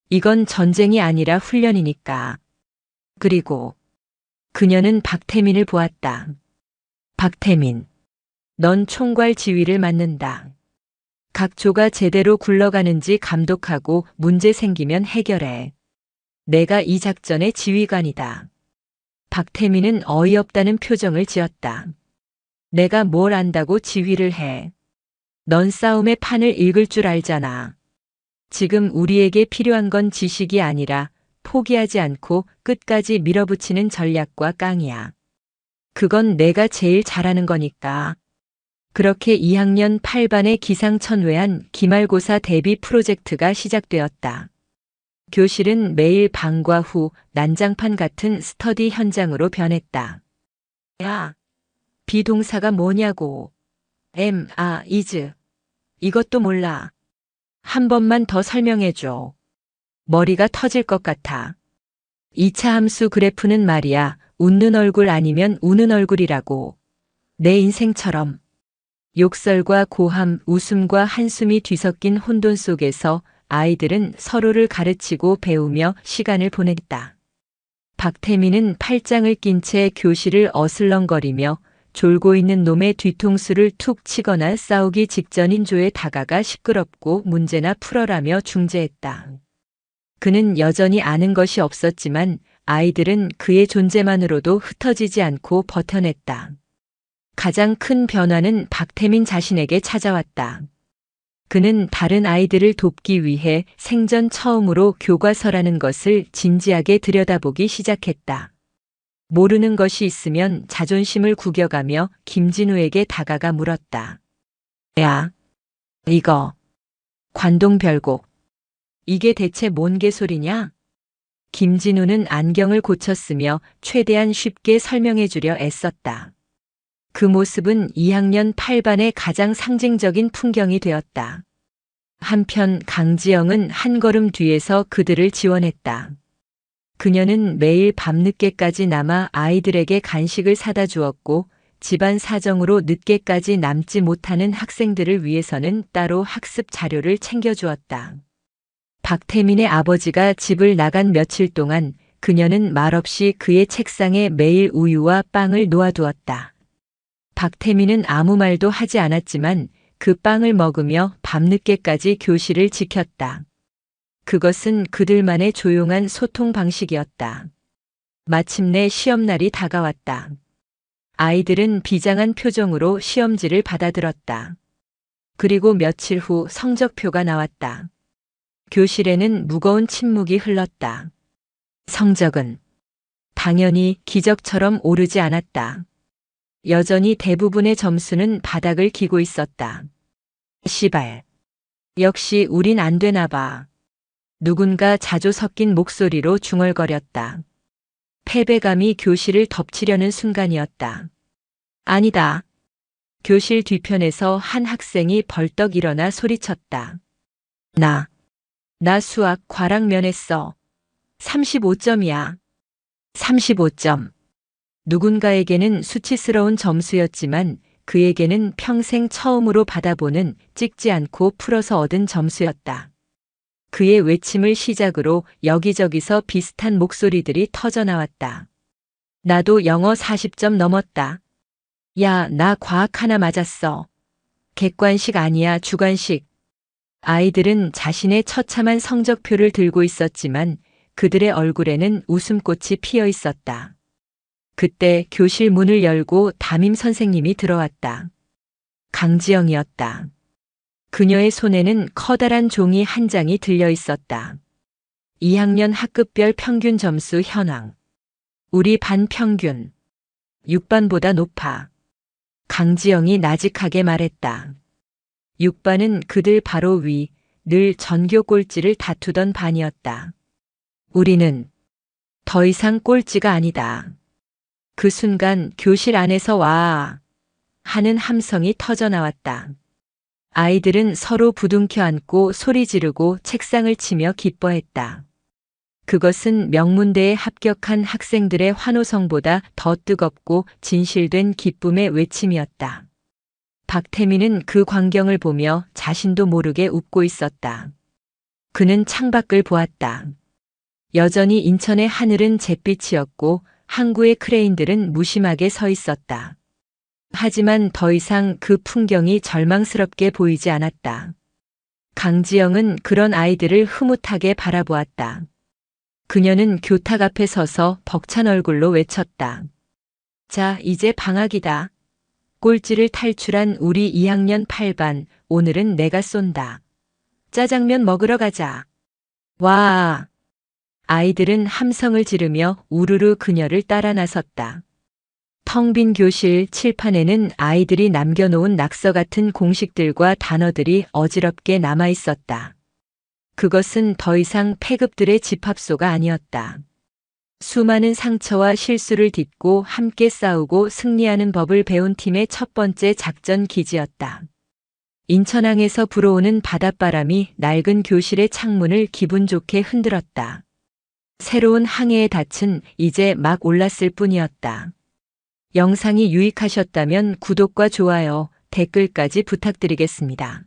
[SPEAKER 1] 이건 전쟁이 아니라 훈련이니까. 그리고 그녀는 박태민을 보았다. 박태민, 넌 총괄 지휘를 맡는다. 각 조가 제대로 굴러가는지 감독하고 문제 생기면 해결해. 내가 이 작전의 지휘관이다. 박태민은 어이없다는 표정을 지었다. 내가 뭘 안다고 지휘를 해. 넌 싸움의 판을 읽을 줄 알잖아. 지금 우리에게 필요한 건 지식이 아니라 포기하지 않고 끝까지 밀어붙이는 전략과 깡이야. 그건 내가 제일 잘하는 거니까. 그렇게 2학년 8반의 기상천외한 기말고사 대비 프로젝트가 시작되었다. 교실은 매일 방과 후 난장판 같은 스터디 현장으로 변했다. 야, 비동사가 뭐냐고. is. 이것도 몰라. 한 번만 더 설명해줘. 머리가 터질 것 같아. 2차 함수 그래프는 말이야. 웃는 얼굴 아니면 우는 얼굴이라고. 내 인생처럼. 욕설과 고함, 웃음과 한숨이 뒤섞인 혼돈 속에서 아이들은 서로를 가르치고 배우며 시간을 보냈다. 박태민은 팔짱을 낀 채 교실을 어슬렁거리며 졸고 있는 놈의 뒤통수를 툭 치거나 싸우기 직전인 조에 다가가 시끄럽고 문제나 풀어라며 중재했다. 그는 여전히 아는 것이 없었지만 아이들은 그의 존재만으로도 흩어지지 않고 버텨냈다. 가장 큰 변화는 박태민 자신에게 찾아왔다. 그는 다른 아이들을 돕기 위해 생전 처음으로 교과서라는 것을 진지하게 들여다보기 시작했다. 모르는 것이 있으면 자존심을 구겨가며 김진우에게 다가가 물었다. 야, 이거 관동별곡. 이게 대체 뭔 개소리냐? 김진우는 안경을 고쳤으며 최대한 쉽게 설명해 주려 애썼다. 그 모습은 2학년 8반의 가장 상징적인 풍경이 되었다. 한편 강지영은 한 걸음 뒤에서 그들을 지원했다. 그녀는 매일 밤늦게까지 남아 아이들에게 간식을 사다 주었고 집안 사정으로 늦게까지 남지 못하는 학생들을 위해서는 따로 학습 자료를 챙겨주었다. 박태민의 아버지가 집을 나간 며칠 동안 그녀는 말없이 그의 책상에 매일 우유와 빵을 놓아두었다. 박태민은 아무 말도 하지 않았지만 그 빵을 먹으며 밤늦게까지 교실을 지켰다. 그것은 그들만의 조용한 소통 방식이었다. 마침내 시험날이 다가왔다. 아이들은 비장한 표정으로 시험지를 받아들었다. 그리고 며칠 후 성적표가 나왔다. 교실에는 무거운 침묵이 흘렀다. 성적은 당연히 기적처럼 오르지 않았다. 여전히 대부분의 점수는 바닥을 기고 있었다. 시발. 역시 우린 안 되나 봐. 누군가 자조 섞인 목소리로 중얼거렸다. 패배감이 교실을 덮치려는 순간이었다. 아니다. 교실 뒤편에서 한 학생이 벌떡 일어나 소리쳤다. 나 수학 과락 면했어. 35점이야. 35점. 누군가에게는 수치스러운 점수였지만 그에게는 평생 처음으로 받아보는 찍지 않고 풀어서 얻은 점수였다. 그의 외침을 시작으로 여기저기서 비슷한 목소리들이 터져나왔다. 나도 영어 40점 넘었다. 야, 나 과학 하나 맞았어. 객관식 아니야, 주관식. 아이들은 자신의 처참한 성적표를 들고 있었지만 그들의 얼굴에는 웃음꽃이 피어 있었다. 그때 교실 문을 열고 담임 선생님이 들어왔다. 강지영이었다. 그녀의 손에는 커다란 종이 한 장이 들려 있었다. 2학년 학급별 평균 점수 현황. 우리 반 평균 6반보다 높아. 강지영이 나직하게 말했다. 6반은 그들 바로 위, 늘 전교 꼴찌를 다투던 반이었다. 우리는 더 이상 꼴찌가 아니다. 그 순간 교실 안에서 와 하는 함성이 터져나왔다. 아이들은 서로 부둥켜 안고 소리 지르고 책상을 치며 기뻐했다. 그것은 명문대에 합격한 학생들의 환호성보다 더 뜨겁고 진실된 기쁨의 외침이었다. 박태민은 그 광경을 보며 자신도 모르게 웃고 있었다. 그는 창밖을 보았다. 여전히 인천의 하늘은 잿빛이었고 항구의 크레인들은 무심하게 서 있었다. 하지만 더 이상 그 풍경이 절망스럽게 보이지 않았다. 강지영은 그런 아이들을 흐뭇하게 바라보았다. 그녀는 교탁 앞에 서서 벅찬 얼굴로 외쳤다. 자, 이제 방학이다. 꼴찌를 탈출한 우리 2학년 8반, 오늘은 내가 쏜다. 짜장면 먹으러 가자. 와! 아이들은 함성을 지르며 우르르 그녀를 따라 나섰다. 텅 빈 교실 칠판에는 아이들이 남겨놓은 낙서 같은 공식들과 단어들이 어지럽게 남아 있었다. 그것은 더 이상 패급들의 집합소가 아니었다. 수많은 상처와 실수를 딛고 함께 싸우고 승리하는 법을 배운 팀의 첫 번째 작전 기지였다. 인천항에서 불어오는 바닷바람이 낡은 교실의 창문을 기분 좋게 흔들었다. 새로운 항해의 닻은 이제 막 올랐을 뿐이었다. 영상이 유익하셨다면 구독과 좋아요, 댓글까지 부탁드리겠습니다.